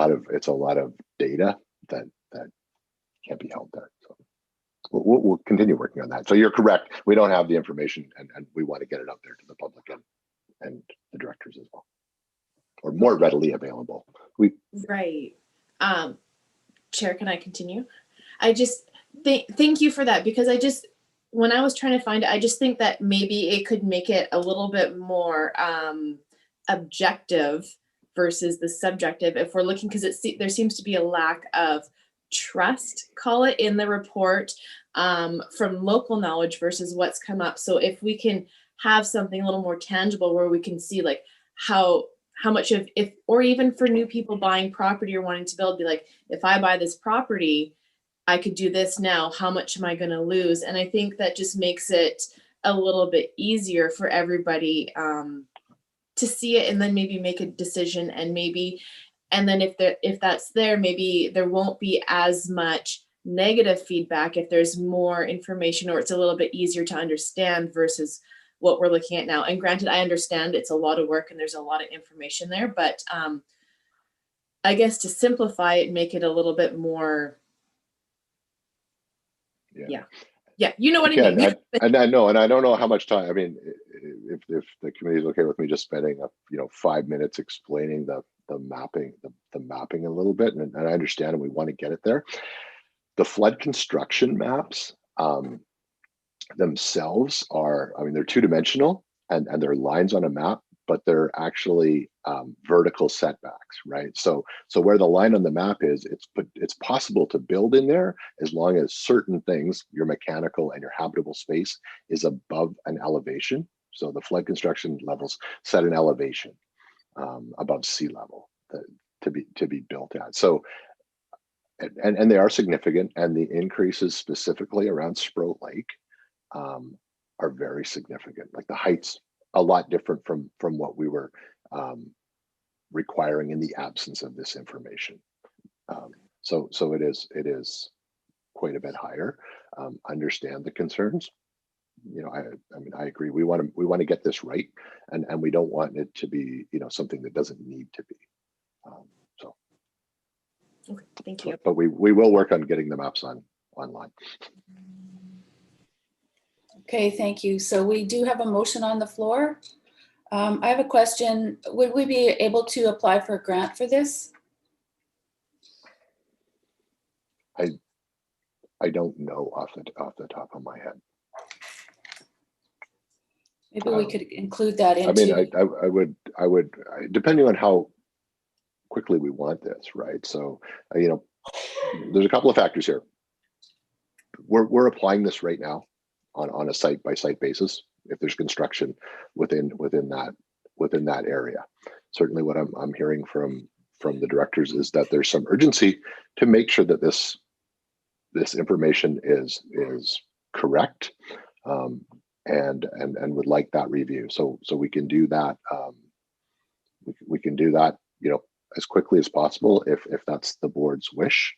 lot of data that can't be held there. So we'll continue working on that. So you're correct. We don't have the information, and we want to get it out there to the public and the directors as well, or more readily available. Right. Chair, can I continue? I just thank you for that, because when I was trying to find it, I just think that maybe it could make it a little bit more objective versus the subjective if we're looking, because there seems to be a lack of trust, call it, in the report from local knowledge versus what's come up. So if we can have something a little more tangible where we can see like how much of, if, or even for new people buying property or wanting to build, be like, if I buy this property, I could do this now, how much am I going to lose? And I think that just makes it a little bit easier for everybody to see it and then maybe make a decision, and And then if that's there, maybe there won't be as much negative feedback if there's more information, or it's a little bit easier to understand versus what we're looking at now. And granted, I understand it's a lot of work and there's a lot of information there, but I guess to simplify it, make it a little bit more. Yeah, you know what I mean. And I know, and I don't know how much time. I mean, if the committee is okay with me just spending 5 minutes explaining the mapping, the mapping a little bit, and I understand, and we want to get it there. The flood construction maps themselves are, I mean, they're two-dimensional and they're lines on a map, but they're actually vertical setbacks, right? So where the line on the map is, it's possible to build in there as long as certain things, your mechanical and your habitable space, is above an elevation. So the flood construction levels set an elevation above sea level to be built at. So and they are significant, and the increases specifically around Sprout Lake are very significant. Like the heights, a lot different from what we were requiring in the absence of this information. So it is quite a bit higher. Understand the concerns. I mean, I agree. We want to get this right, and we don't want it to be something that doesn't need to be. Okay, thank you. But we will work on getting the maps online. Okay, thank you. So we do have a motion on the floor. I have a question. Would we be able to apply for a grant for this? I don't know off the top of my head. Maybe we could include that into. I mean, I would, depending on how quickly we want this, right? So, there's a couple of factors here. We're applying this right now on a site-by-site basis if there's construction within that area. Certainly, what I'm hearing from the directors is that there's some urgency to make sure that this information is correct, and would like that review. So we can do that. We can do that, as quickly as possible if that's the board's wish.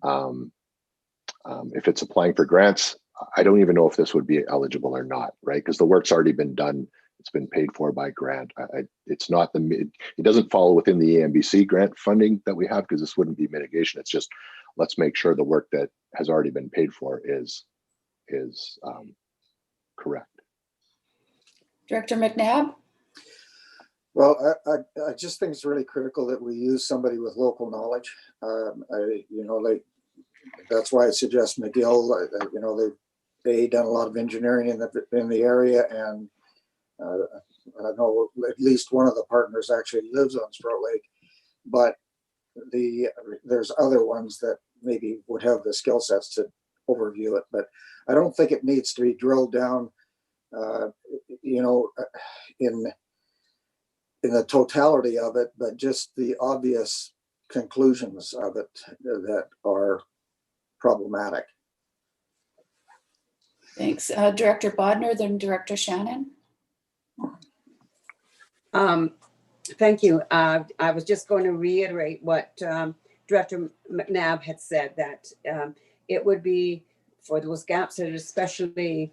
If it's applying for grants, I don't even know if this would be eligible or not, right? Because the work's already been done. It's been paid for by grant. It's not it doesn't fall within the AMBC grant funding that we have, because this wouldn't be mitigation. It's just, let's make sure the work that has already been paid for is correct. Director McNabb? Well, I just think it's really critical that we use somebody with local knowledge. That's why I suggest McGill. They done a lot of engineering in the area, and I know at least one of the partners actually lives on Sprout Lake, but there's other ones that maybe would have the skill sets to overview it. But I don't think it needs to be drilled down, in the totality of it, but just the obvious conclusions of it that are problematic. Thanks. Director Bodner, then Director Shannon. Thank you. I was just going to reiterate what Director McNabb had said, that it would be for those gaps that are especially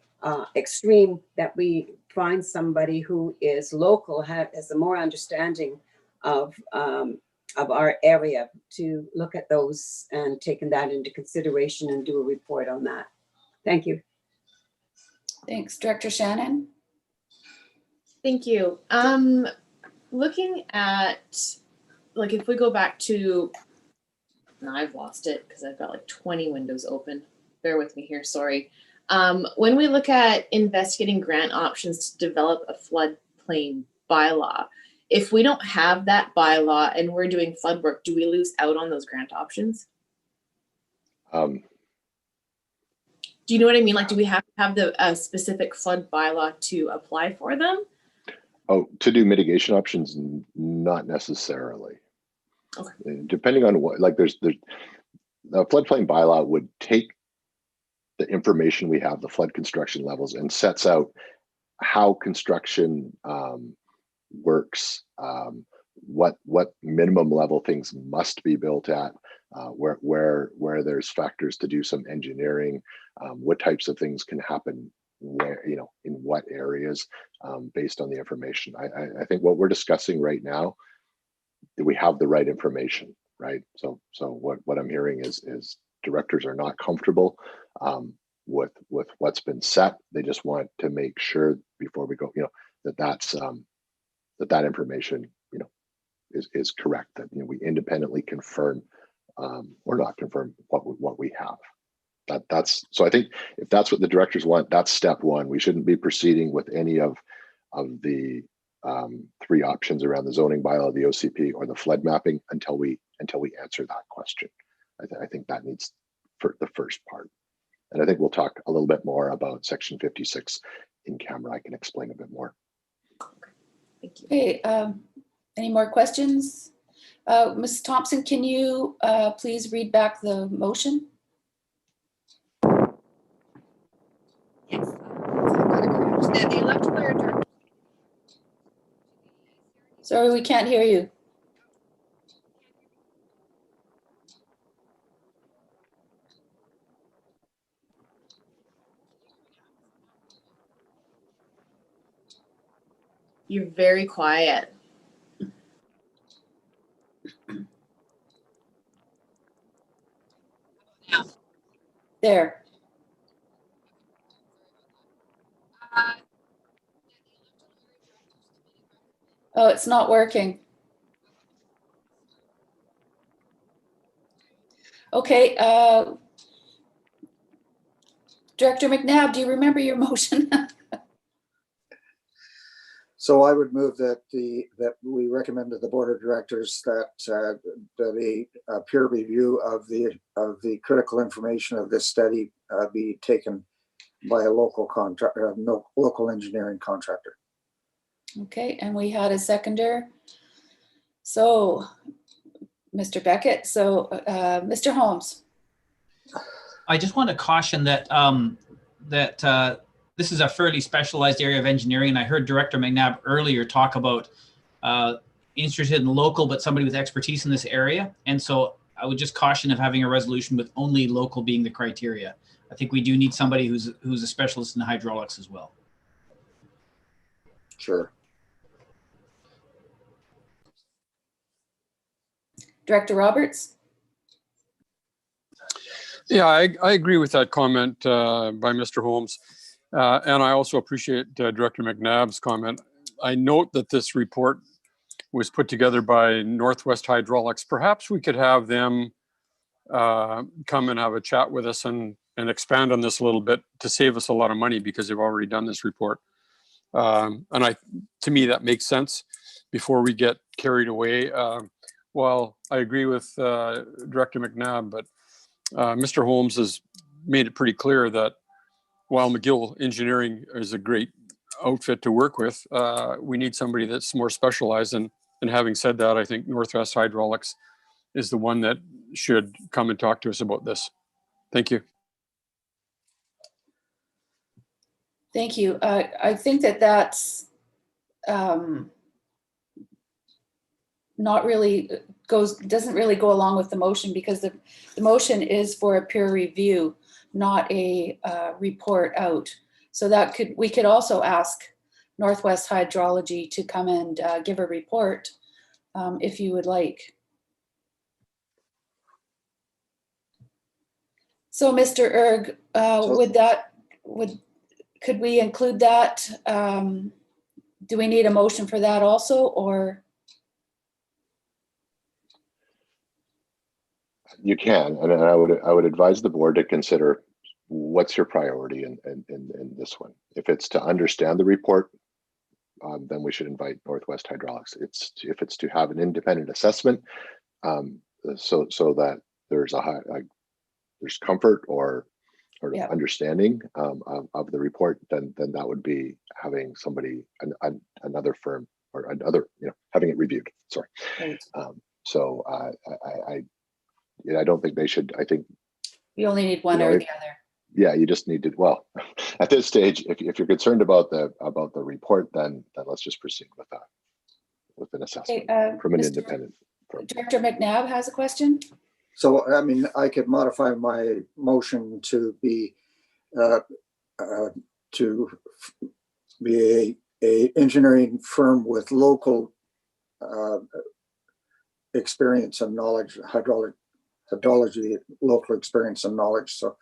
extreme, that we find somebody who is local, has a more understanding of our area, to look at those and taking that into consideration and do a report on that. Thank you. Thanks. Director Shannon. Thank you. Looking at, like, if we go back to, no, I've lost it because I've got like 20 windows open. Bear with me here, sorry. When we look at investigating grant options to develop a floodplain bylaw, if we don't have that bylaw and we're doing flood work, do we lose out on those grant options? Do you know what I mean? Like, do we have to have a specific flood bylaw to apply for them? Oh, to do mitigation options, not necessarily. Okay. Depending on what, like, there's the floodplain bylaw would take the information we have, the flood construction levels, and sets out how construction works, what minimum level things must be built at, where there's factors to do some engineering, what types of things can happen where, in what areas, based on the information. I think what we're discussing right now, we have the right information, right? So what I'm hearing is directors are not comfortable with what's been set. They just want to make sure before we go, that information, is correct, that we independently confirm or not confirm what we have. So I think if that's what the directors want, that's step one. We shouldn't be proceeding with any of the three options around the zoning bylaw, the OCP, or the flood mapping until we answer that question. I think that needs for the first part. And I think we'll talk a little bit more about section 56 in camera. I can explain a bit more. Thank you. Okay, any more questions? Ms. Thompson, can you please read back the motion? Yes. That the electoral area director. Sorry, we can't hear you. You're very quiet. There. Oh, it's not working. Okay, Director McNabb, do you remember your motion? So I would move that we recommend to the board of directors that the peer review of the critical information of this study be taken by a local local engineering contractor. Okay, and we had a seconder. So, Mr. Beckett, so Mr. Holmes. I just want to caution that this is a fairly specialized area of engineering, and I heard Director McNabb earlier talk about interested in local, but somebody with expertise in this area. And so I would just caution of having a resolution with only local being the criteria. I think we do need somebody who's a specialist in hydraulics as well. Sure. Director Roberts? Yeah, I agree with that comment by Mr. Holmes. And I also appreciate Director McNabb's comment. I note that this report was put together by Northwest Hydraulics. Perhaps we could have them come and have a chat with us and expand on this a little bit to save us a lot of money, because they've already done this report. And to me, that makes sense before we get carried away. Well, I agree with Director McNabb, but Mr. Holmes has made it pretty clear that while McGill Engineering is a great outfit to work with, we need somebody that's more specialized. And having said that, I think Northwest Hydraulics is the one that should come and talk to us about this. Thank you. Thank you. I think that's not really doesn't really go along with the motion, because the motion is for a peer review, not a report out. So that we could also ask Northwest Hydrology to come and give a report if you would like. So Mr. Erg, could we include that? Do we need a motion for that also, or? You can, and I would advise the board to consider what's your priority in this one. If it's to understand the report, then we should invite Northwest Hydraulics. If it's to have an independent assessment, so that there's there's comfort or understanding of the report, then that would be having somebody, another firm or another, having it reviewed. Sorry. Right. So I don't think they should. I think you only need one or the other. Yeah, you just need to. Well, at this stage, if you're concerned about the report, then let's just proceed with that. an assessment from an Mr. independent firm. Director McNabb has a question. So, I mean, I could modify my motion to be a engineering firm with local experience and knowledge, hydrology, local experience and knowledge. So,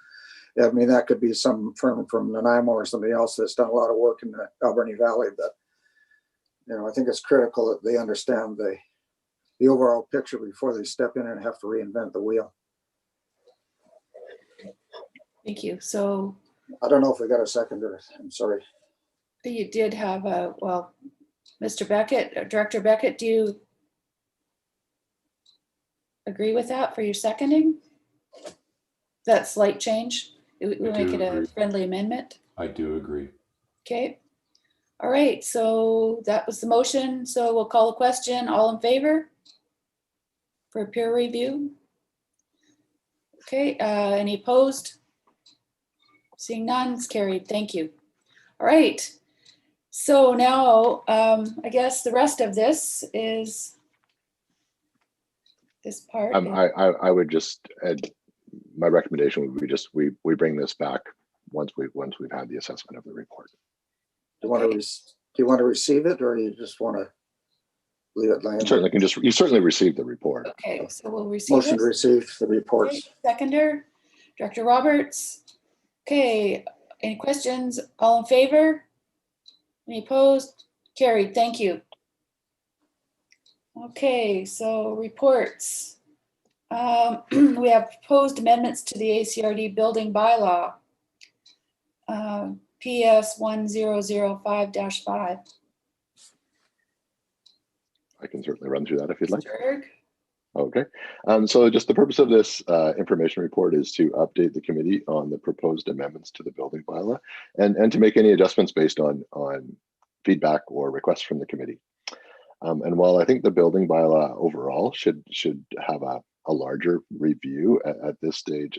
I mean, that could be some firm from Nanaimo or somebody else that's done a lot of work in the Alberni Valley. But, you know, I think it's critical that they understand the overall picture before they step in and have to reinvent the wheel. Thank you. So I don't know if we got a seconder. I'm sorry. you did have well, Mr. Beckett, Director Beckett, do you agree with that for your seconding? That slight change? We'll make it a friendly amendment. I do agree. Okay. All right. So that was the motion. So we'll call a question. All in favor for peer review? Okay. Any opposed? Seeing none, it's carried. Thank you. All right. So now I guess the rest of this is this part. I would just add, my recommendation would be just we bring this back once we've had the assessment of the report. Do you want to receive it, or you just want to leave it lying? You certainly receive the report. Okay, so we'll receive Motion to this. receive the reports. Okay, seconder, Director Roberts. Okay, any questions? All in favor? Any opposed? Carried. Thank you. Okay, so reports. We have proposed amendments to the ACRD building bylaw. PS 1005-5. I can certainly run through that if you'd like. Mr. Erg? Okay. So just the purpose of this information report is to update the committee on the proposed amendments to the building bylaw and to make any adjustments based on feedback or requests from the committee. And while I think the building bylaw overall should have a larger review at this stage,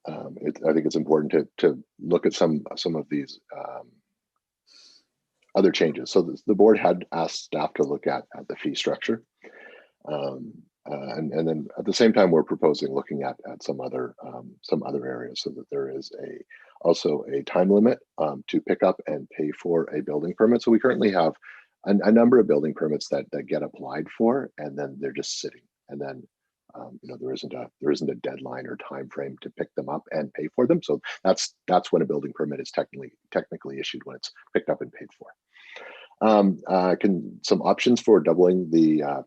I think it's important to look at some of these other changes. So the board had asked staff to look at the fee structure. And then at the same time, we're proposing looking at some other areas, so that there is also a time limit to pick up and pay for a building permit. So we currently have a number of building permits that get applied for, and then they're just sitting. And then there isn't a deadline or time frame to pick them up and pay for them. So that's when a building permit is technically issued, when it's picked up and paid for. Some options for doubling the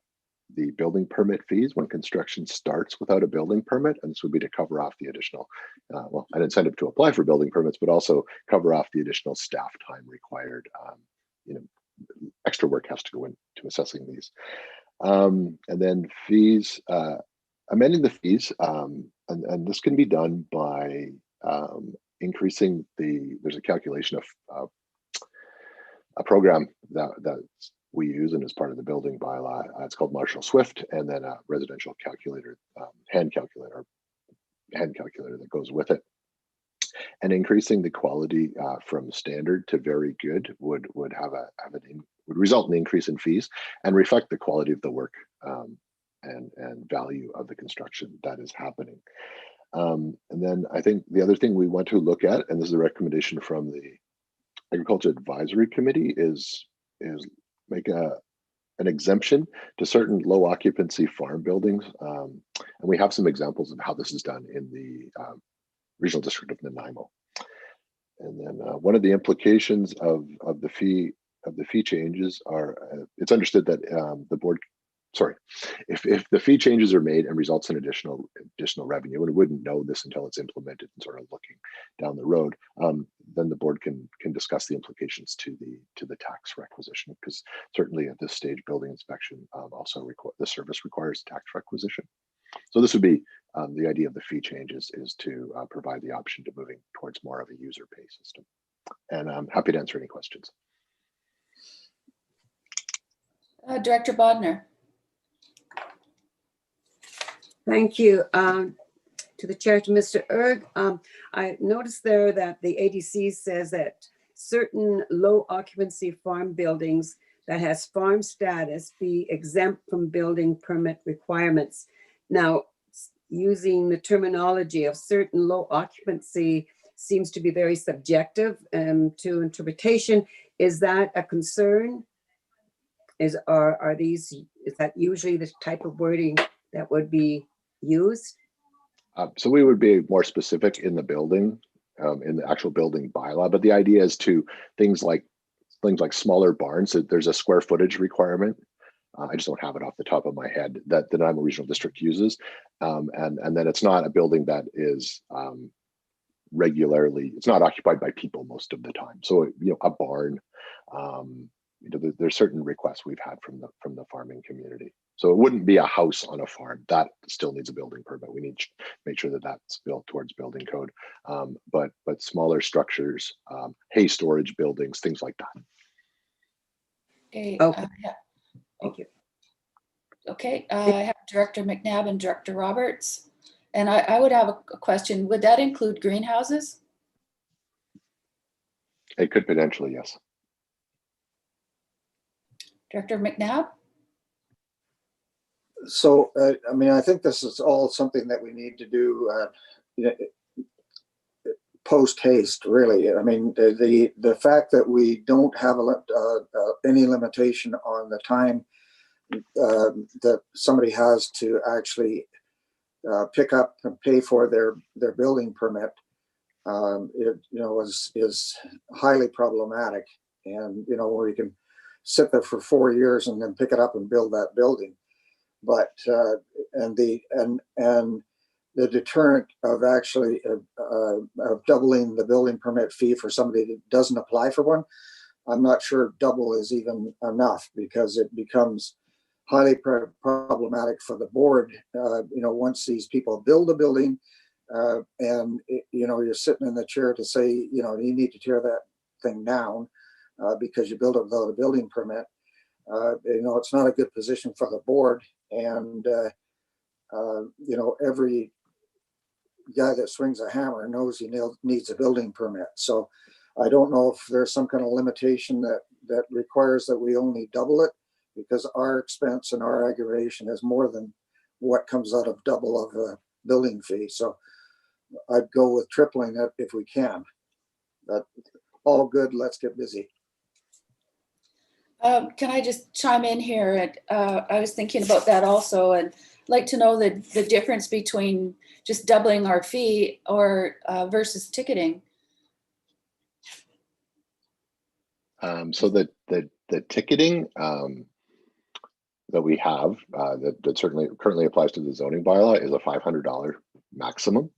building permit fees when construction starts without a building permit, and this would be to cover off the additional, an incentive to apply for building permits, but also cover off the additional staff time required. Extra work has to go into assessing these. And then fees, amending the fees, and this can be done by increasing there's a calculation of a program that we use and is part of the building bylaw. It's called Marshall Swift, and then a residential calculator, hand calculator that goes with it. And increasing the quality from standard to very good would result in an increase in fees and reflect the quality of the work and value of the construction that is happening. And then I think the other thing we want to look at, and this is a recommendation from the Agriculture Advisory Committee, is make an exemption to certain low occupancy farm buildings. And we have some examples of how this is done in the Regional District of Nanaimo. And then one of the implications of the fee changes are, it's understood that the board, if the fee changes are made and results in additional revenue, and we wouldn't know this until it's implemented and sort of looking down the road, then the board can discuss the implications to the tax requisition, because certainly at this stage, building inspection also the service requires tax requisition. So this would be the idea of the fee changes is to provide the option to moving towards more of a user pay system. And I'm happy to answer any questions. Director Bodner. Thank you. To the chair, to Mr. Erg, I noticed there that the ADC says that certain low occupancy farm buildings that has farm status be exempt from building permit requirements. Now, using the terminology of certain low occupancy seems to be very subjective to interpretation. Is that a concern? Is that usually the type of wording that would be used? So we would be more specific in the building, in the actual building bylaw, but the idea is to things like smaller barns. So there's a square footage requirement. I just don't have it off the top of my head that the Nanaimo Regional District uses, and then it's not a building that is regularly. It's not occupied by people most of the time. So a barn. There's certain requests we've had from the farming community. So it wouldn't be a house on a farm. That still needs a building permit. We need to make sure that that's built towards building code. But smaller structures, hay storage buildings, things like that. Okay. Okay. Yeah. Thank you. Okay, I have Director McNabb and Director Roberts. And I would have a question. Would that include greenhouses? It could potentially, yes. Director McNabb? So, I think this is all something that we need to do post haste, really. The fact that we don't have any limitation on the time that somebody has to actually pick up and pay for their building permit, is highly problematic. And where you can sit there for 4 years and then pick it up and build that building. But and the deterrent of actually of doubling the building permit fee for somebody that doesn't apply for one, I'm not sure double is even enough, because it becomes highly problematic for the board. Once these people build a building, and you're sitting in the chair to say, you need to tear that thing down because you built it without a building permit. It's not a good position for the board. And, every guy that swings a hammer knows he needs a building permit. So I don't know if there's some kind of limitation that requires that we only double it, because our expense and our aggravation is more than what comes out of double of a building fee. So I'd go with tripling it if we can. But all good, let's get busy. Can I just chime in here? I was thinking about that also, and I'd like to know the difference between just doubling our fee or versus ticketing. So the ticketing that we have that certainly currently applies to the zoning bylaw is a $500 maximum.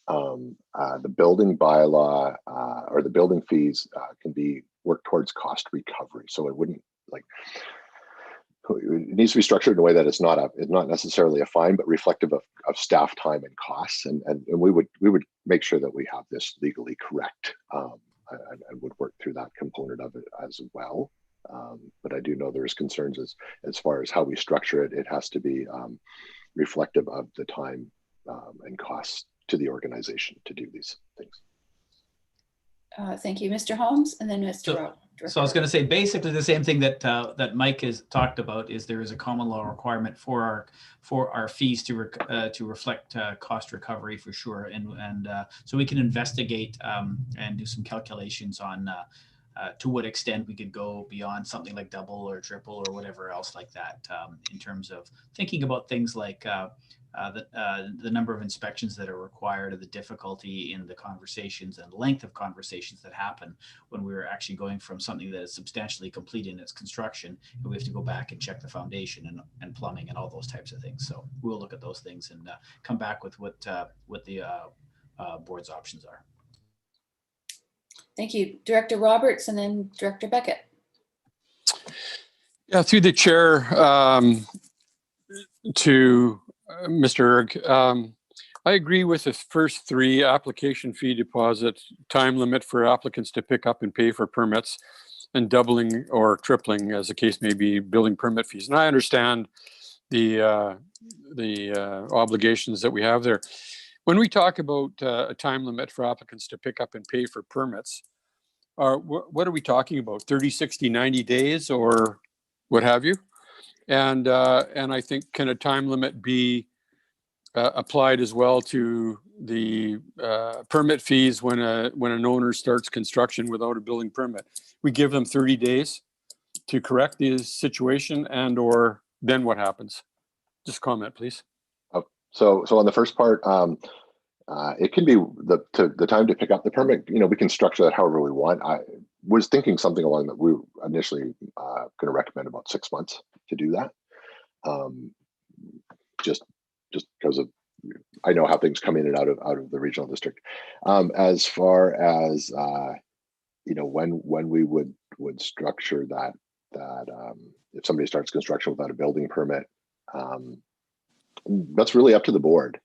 The building bylaw or the building fees can be worked towards cost recovery. So it wouldn't it needs to be structured in a way that it's not necessarily a fine, but reflective of staff time and costs. And we would make sure that we have this legally correct. and would work through that component of it as well. But I do know there's concerns as far as how we structure it. It has to be reflective of the time and costs to the organization to do these things. Thank you, Mr. Holmes, and then Mr. Rowe. So I was going to say basically the same thing that that Mike has talked about. Is there is a common law requirement for our fees to reflect cost recovery for sure, and so we can investigate and do some calculations on to what extent we could go beyond something like double or triple or whatever else like that, in terms of thinking about things like the number of inspections that are required, or the difficulty in the conversations and length of conversations that happen when we're actually going from something that is substantially complete in its construction, and we have to go back and check the foundation and plumbing and all those types of things. So we'll look at those things and come back with what the board's options are. Thank you, Director Roberts, and then Director Beckett. Yeah, through the chair to Mr. Erg. I agree with the first three: application fee deposit, time limit for applicants to pick up and pay for permits, and doubling or tripling, as the case may be, building permit fees. And I understand the obligations that we have there. When we talk about a time limit for applicants to pick up and pay for permits, are, what are we talking about? 30, 60, 90 days or what have you? And I think, can a time limit be applied as well to the permit fees when an owner starts construction without a building permit? We give them 30 days to correct the situation, and or then what happens? Just comment, please. So on the first part, it can be the time to pick up the permit. You know, we can structure that however we want. I was thinking something along that we were initially going to recommend about 6 months to do that. Just because of, I know how things come in and out of the regional district. As far as you know, when we would structure that if somebody starts construction without a building permit, that's really up to the board.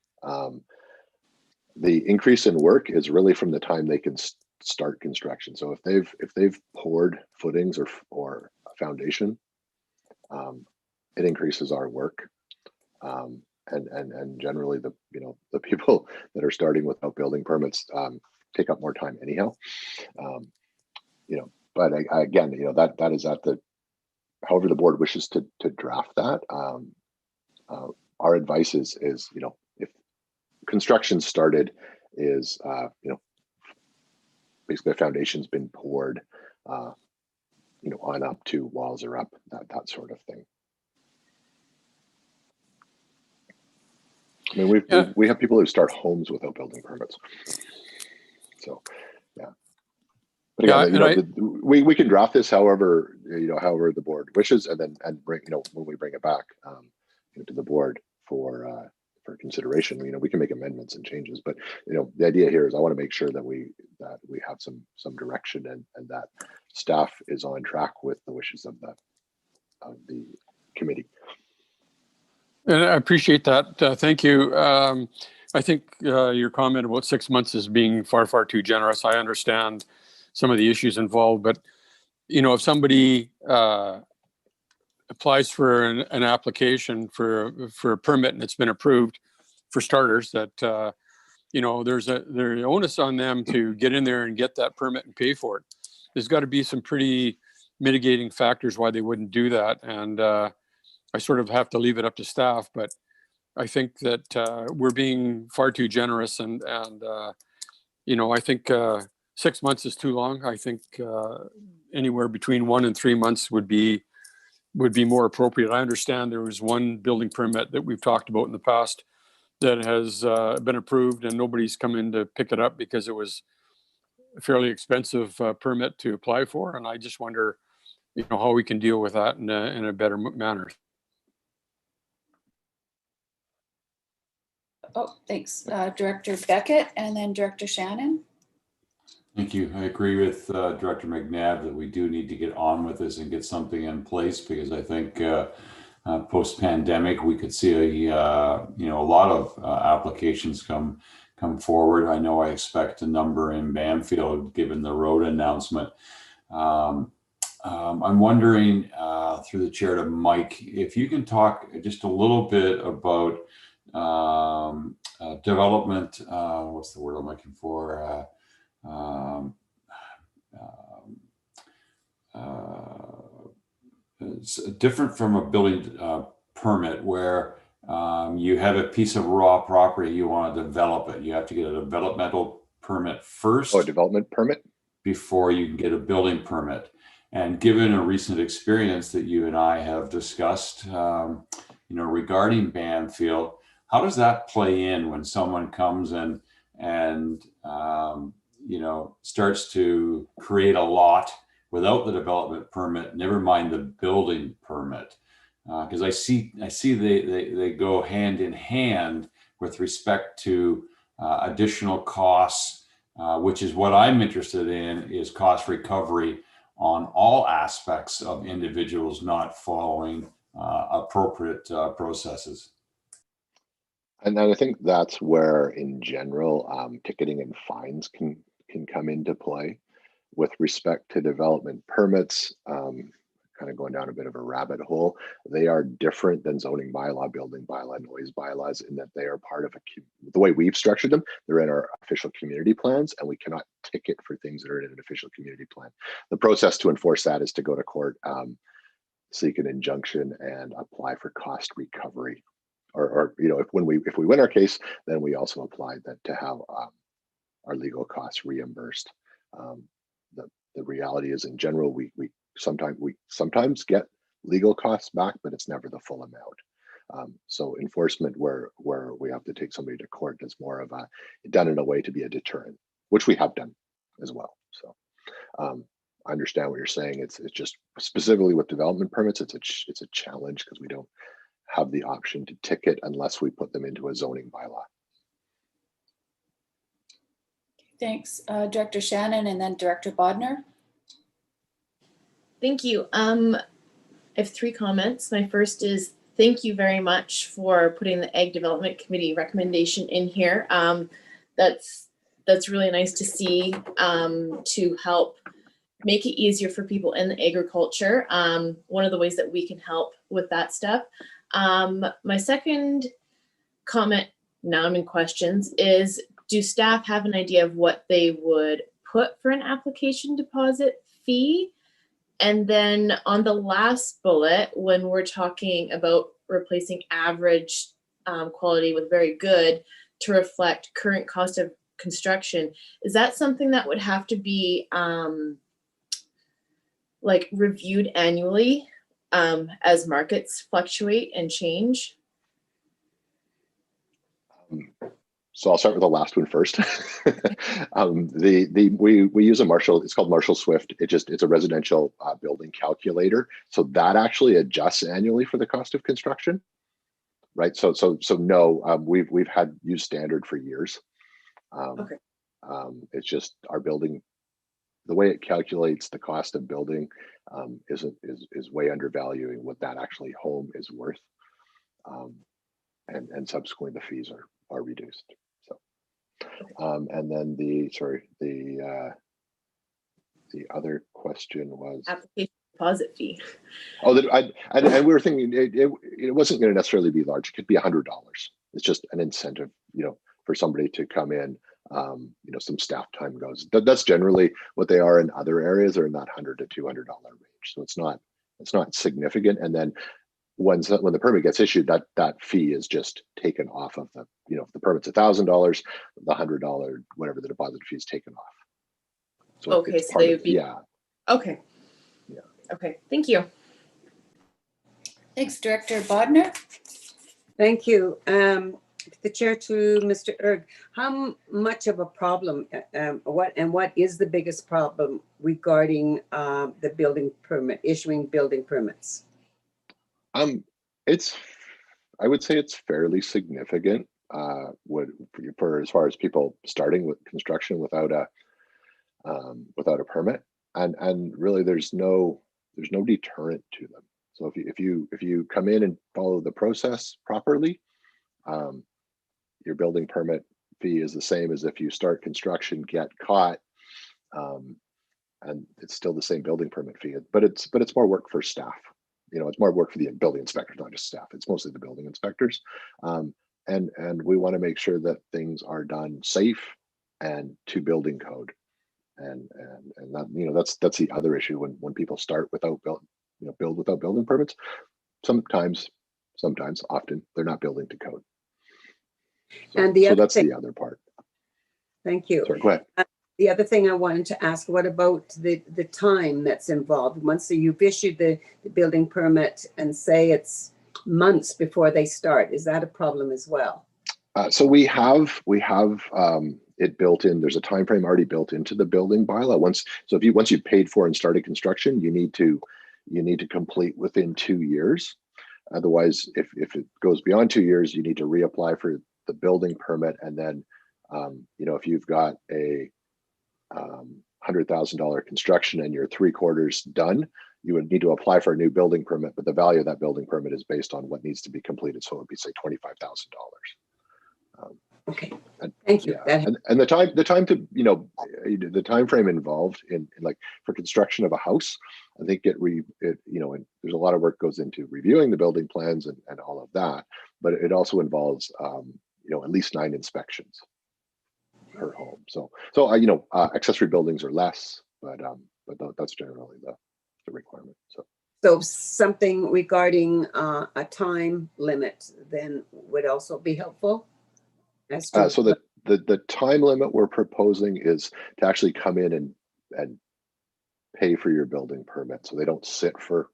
The increase in work is really from the time they can start construction. So if they've poured footings or a foundation, it increases our work. And generally the people that are starting without building permits take up more time anyhow. You know, but again, you know, that is at the, however the board wishes to draft that. Our advice is, you know, if construction started, is you know, basically a foundation's been poured, you know, on up to walls are up, that sort of thing. I mean, we have people who start homes without building permits. So, yeah. But again, Yeah, you know, we can draft this however, you know, however the board wishes, and bring, you know, when we bring it back to the board for consideration, you know, we can make amendments and changes. But you know, the idea here is I want to make sure that we have some direction, and that staff is on track with the wishes of the committee. And I appreciate that. Thank you. I think your comment about 6 months is being far, far too generous. I understand some of the issues involved, but you know, if somebody applies for an application for a permit and it's been approved, for starters, that you know, there's onus on them to get in there and get that permit and pay for it. There's got to be some pretty mitigating factors why they wouldn't do that, and I sort of have to leave it up to staff, but I think that we're being far too generous, and you know, I think 6 months is too long. I think anywhere between 1 and 3 months would be more appropriate. I understand there was one building permit that we've talked about in the past that has been approved, and nobody's come in to pick it up because it was a fairly expensive permit to apply for, and I just wonder, you know, how we can deal with that in a better manner. Oh, thanks, Director Beckett, and then Director Shannon. Thank you. I agree with Director McNabb that we do need to get on with this and get something in place, because I think post-pandemic we could see you know, a lot of applications come forward. I know I expect a number in Banfield given the road announcement. I'm wondering through the chair to Mike, if you can talk just a little bit about development. What's the word I'm looking for? It's different from a building permit where you have a piece of raw property, you want to develop it. You have to get a developmental permit first. Oh, a development permit? Before you can get a building permit. And given a recent experience that you and I have discussed, you know, regarding Banfield, how does that play in when someone comes and you know, starts to create a lot without the development permit, never mind the building permit? Because I see they go hand in hand with respect to additional costs, which is what I'm interested in, is cost recovery on all aspects of individuals not following appropriate processes. And then I think that's where, in general, ticketing and fines can come into play. With respect to development permits, kind of going down a bit of a rabbit hole. They are different than zoning bylaw, building bylaw, noise bylaws in that they are part of the way we've structured them. They're in our official community plans, and we cannot ticket for things that are in an official community plan. The process to enforce that is to go to court, seek an injunction, and apply for cost recovery. Or if we win our case, then we also apply that to have our legal costs reimbursed. The reality is, in general, we sometimes get legal costs back, but it's never the full amount. So enforcement where we have to take somebody to court is more of a done in a way to be a deterrent, which we have done as well. So I understand what you're saying. It's just specifically with development permits, it's a challenge because we don't have the option to ticket unless we put them into a zoning bylaw. Thanks, Director Shannon, and then Director Bodner. Thank you. I have 3 comments. My first is thank you very much for putting the Ag Development Committee recommendation in here. That's really nice to see, to help make it easier for people in the agriculture. One of the ways that we can help with that stuff. My second comment, now I'm in questions, is do staff have an idea of what they would put for an application deposit fee? And then on the last bullet, when we're talking about replacing average quality with very good to reflect current cost of construction, is that something that would have to be like reviewed annually as markets fluctuate and change? So I'll start with the last one first. We use a Marshall. It's called Marshall Swift. It's a residential building calculator. So that actually adjusts annually for the cost of construction, right? So no, we've had used standard for years. Okay. It's just our building, the way it calculates the cost of building is way undervaluing what that actually home is worth, and subsequently the fees are reduced. So, and then the other question was Application deposit fee. Oh, and we were thinking it wasn't going to necessarily be large. It could be $100. It's just an incentive, for somebody to come in. Some staff time goes. That's generally what they are in other areas, or in that $100 to $200 range. So it's not significant. And then when the permit gets issued, that fee is just taken off of the, if the permit's $1,000, the $100 whatever the deposit fee is taken off. So Okay, so they would be Okay. Yeah. Okay. Thank you. Thanks, Director Bodner. Thank you. The chair to Mr. Erg, how much of a problem, what is the biggest problem regarding the building permit, issuing building permits? I would say it's fairly significant. For as far as people starting with construction without a permit, and really there's no deterrent to them. So if you come in and follow the process properly, your building permit fee is the same as if you start construction, get caught, and it's still the same building permit fee. But it's more work for staff. It's more work for the building inspectors, not just staff. It's mostly the building inspectors, and we want to make sure that things are done safe and to building code, and that that's the other issue when people start without build without building permits. Sometimes, often they're not building to code. So that's the other part. Thank you. Sorry, go ahead. The other thing I wanted to ask, what about the time that's involved? Once you've issued the building permit and say it's months before they start, is that a problem as well? So we have it built in. There's a time frame already built into the building bylaw. Once you've paid for and started construction, you need to complete within 2 years. Otherwise, if it goes beyond 2 years, you need to reapply for the building permit. And then, if you've got a $100,000 construction and you're 3/4 done, you would need to apply for a new building permit. But the value of that building permit is based on what needs to be completed. So it would be, say, $25,000. Okay, thank you. Yeah. And the time to the time frame involved in like for construction of a house, I think and there's a lot of work goes into reviewing the building plans and all of that, but it also involves, at least 9 inspections per home. So accessory buildings are less, but that's generally the requirement. So something regarding a time limit then would also be helpful. As to So the time limit we're proposing is to actually come in and pay for your building permit, so they don't sit for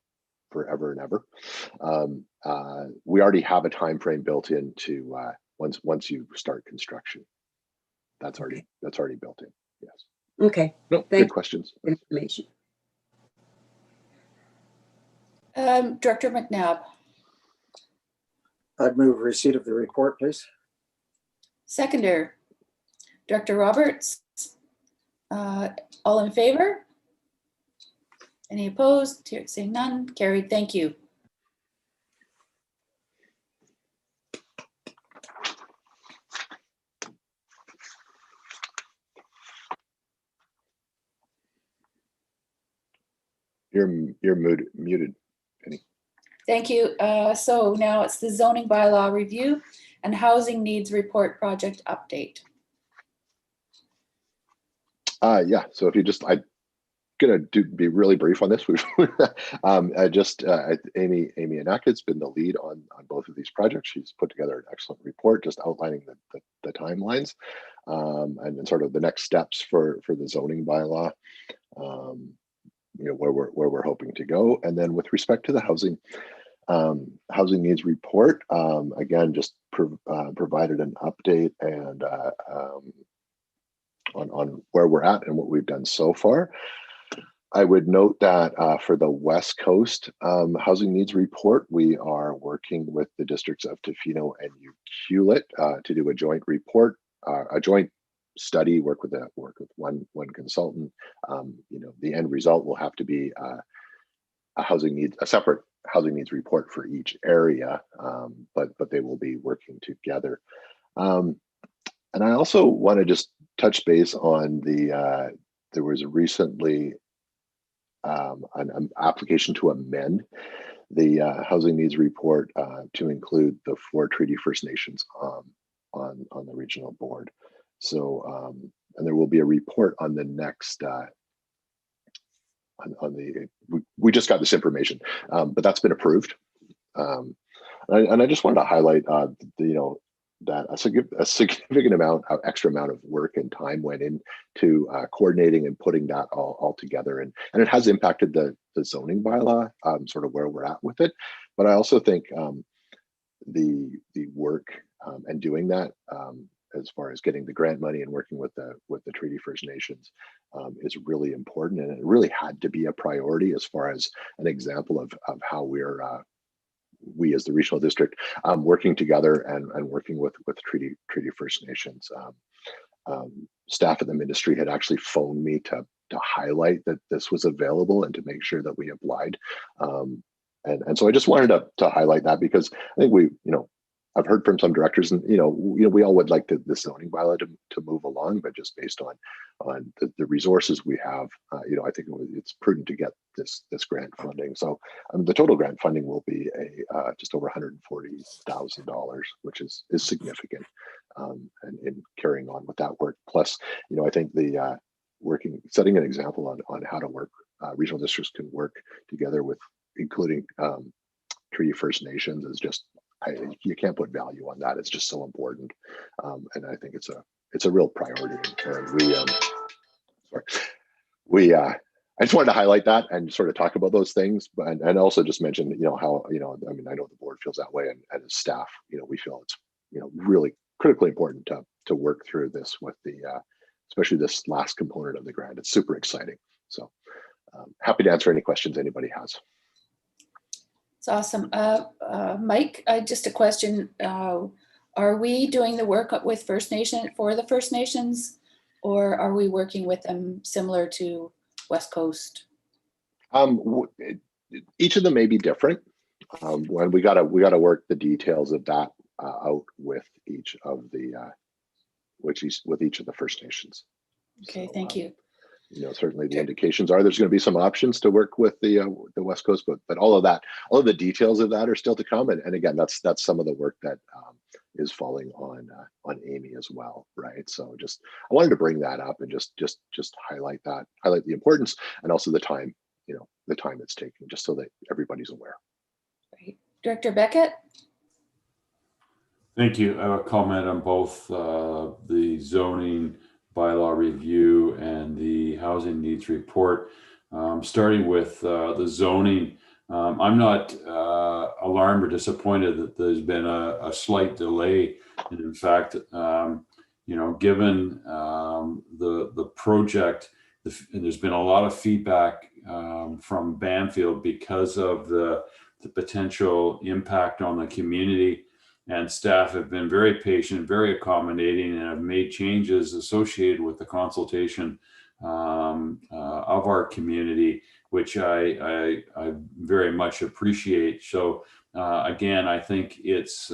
forever and ever. We already have a time frame built into once you start construction. That's already built in. Yes. Okay. No, good questions. Information. Director McNabb. I'd move receipt of the report, please. Seconder, Director Roberts. All in favor? Any opposed? Seeing none, carried. Thank you. You're muted, Penny. Thank you. So now it's the zoning bylaw review and housing needs report project update. Yeah. So if you I'm gonna be really brief on this. Amy Anak's been the lead on both of these projects. She's put together an excellent report just outlining the timelines and then sort of the next steps for the zoning bylaw. Where we're hoping to go. And then with respect to the housing needs report, again, just provided an update and on where we're at and what we've done so far. I would note that for the West Coast housing needs report, we are working with the districts of Tofino and Ucluelet to do a joint report, a joint study, work with one consultant. The end result will have to be a separate housing needs report for each area, but they will be working together. And I also want to just touch base on there was recently an application to amend the housing needs report to include the 4 Treaty First Nations on the regional board. So, and there will be a report on the next, we just got this information, but that's been approved. And I just wanted to highlight, that a significant extra amount of work and time went into coordinating and putting that all together. And it has impacted the zoning bylaw, sort of where we're at with it. But I also think the work and doing that, as far as getting the grant money and working with the Treaty First Nations is really important, and it really had to be a priority as far as an example of how we as the regional district working together and working with Treaty First Nations. Staff at the ministry had actually phoned me to highlight that this was available and to make sure that we applied. And so I just wanted to highlight that, because I think I've heard from some directors, and we all would like the zoning bylaw to move along, but just based on the resources we have, I think it's prudent to get this grant funding. So the total grant funding will be just over $140,000, which is significant, and in carrying on with that work. Plus, I think the setting an example on how to work, regional districts can work together with, including Treaty First Nations, is just. You can't put value on that. It's just so important, and I think it's a real priority. And I just wanted to highlight that and sort of talk about those things, and also just mention how I know the board feels that way, and as staff, we feel it's really critically important to work through this with especially this last component of the grant. It's super exciting. So happy to answer any questions anybody has. It's awesome. Mike, just a question. Are we doing the work with for the First Nations, or are we working with them similar to West Coast? Each of them may be different. When we gotta work the details of that out with each of the First Nations. Okay, so, thank you. certainly the indications are there's going to be some options to work with the West Coast, but all of the details of that are still to come. And again, that's some of the work that is falling on Amy as well, right? So I wanted to bring that up and just highlight the importance, and also the time, the time it's taking, just so that everybody's aware. Great. Director Beckett? Thank you. I have a comment on both the zoning bylaw review and the housing needs report. Starting with the zoning, I'm not alarmed or disappointed that there's been a slight delay. And in fact, given the project, and there's been a lot of feedback from Banfield because of the potential impact on the community. And staff have been very patient, very accommodating, and have made changes associated with the consultation of our community, which I very much appreciate. So again, I think it's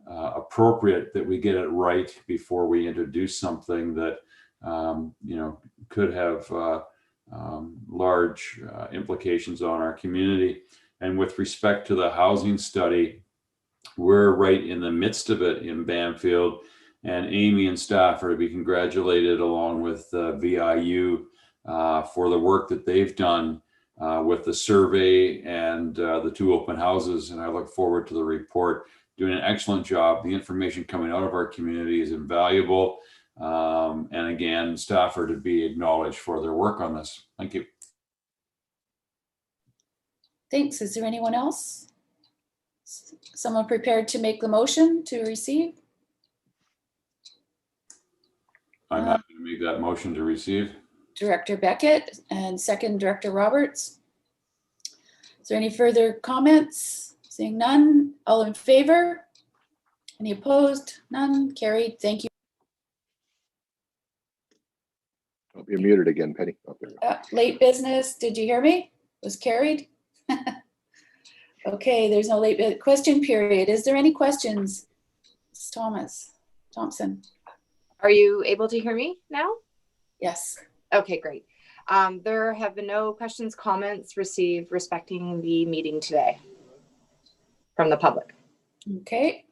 appropriate that we get it right before we introduce something that could have large implications on our community. And with respect to the housing study, we're right in the midst of it in Banfield, and Amy and staff are to be congratulated, along with VIU, for the work that they've done with the survey and the 2 open houses. And I look forward to the report. Doing an excellent job. The information coming out of our community is invaluable. And again, staff are to be acknowledged for their work on this. Thank you. Thanks. Is there anyone else? Someone prepared to make the motion to receive? I'm happy to make that motion to receive. Director Beckett, and second, Director Roberts. Is there any further comments? Seeing none, all in favor? Any opposed? None. Carried. Thank you. Oh, you're muted again, Penny. Oh, there we go. Late business, did you hear me? Was carried? Okay, there's no late question period. Is there any questions? Thompson. Are you able to hear me now? Yes. Okay, great. There have been no questions, comments received respecting the meeting today from the public. Okay.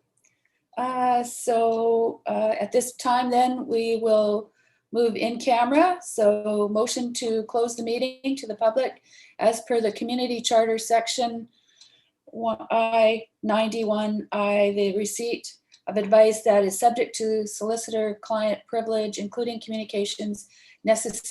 So at this time then we will move in camera. So motion to close the meeting to the public as per the community charter section 91I, the receipt of advice that is subject to solicitor client privilege, including communications necessary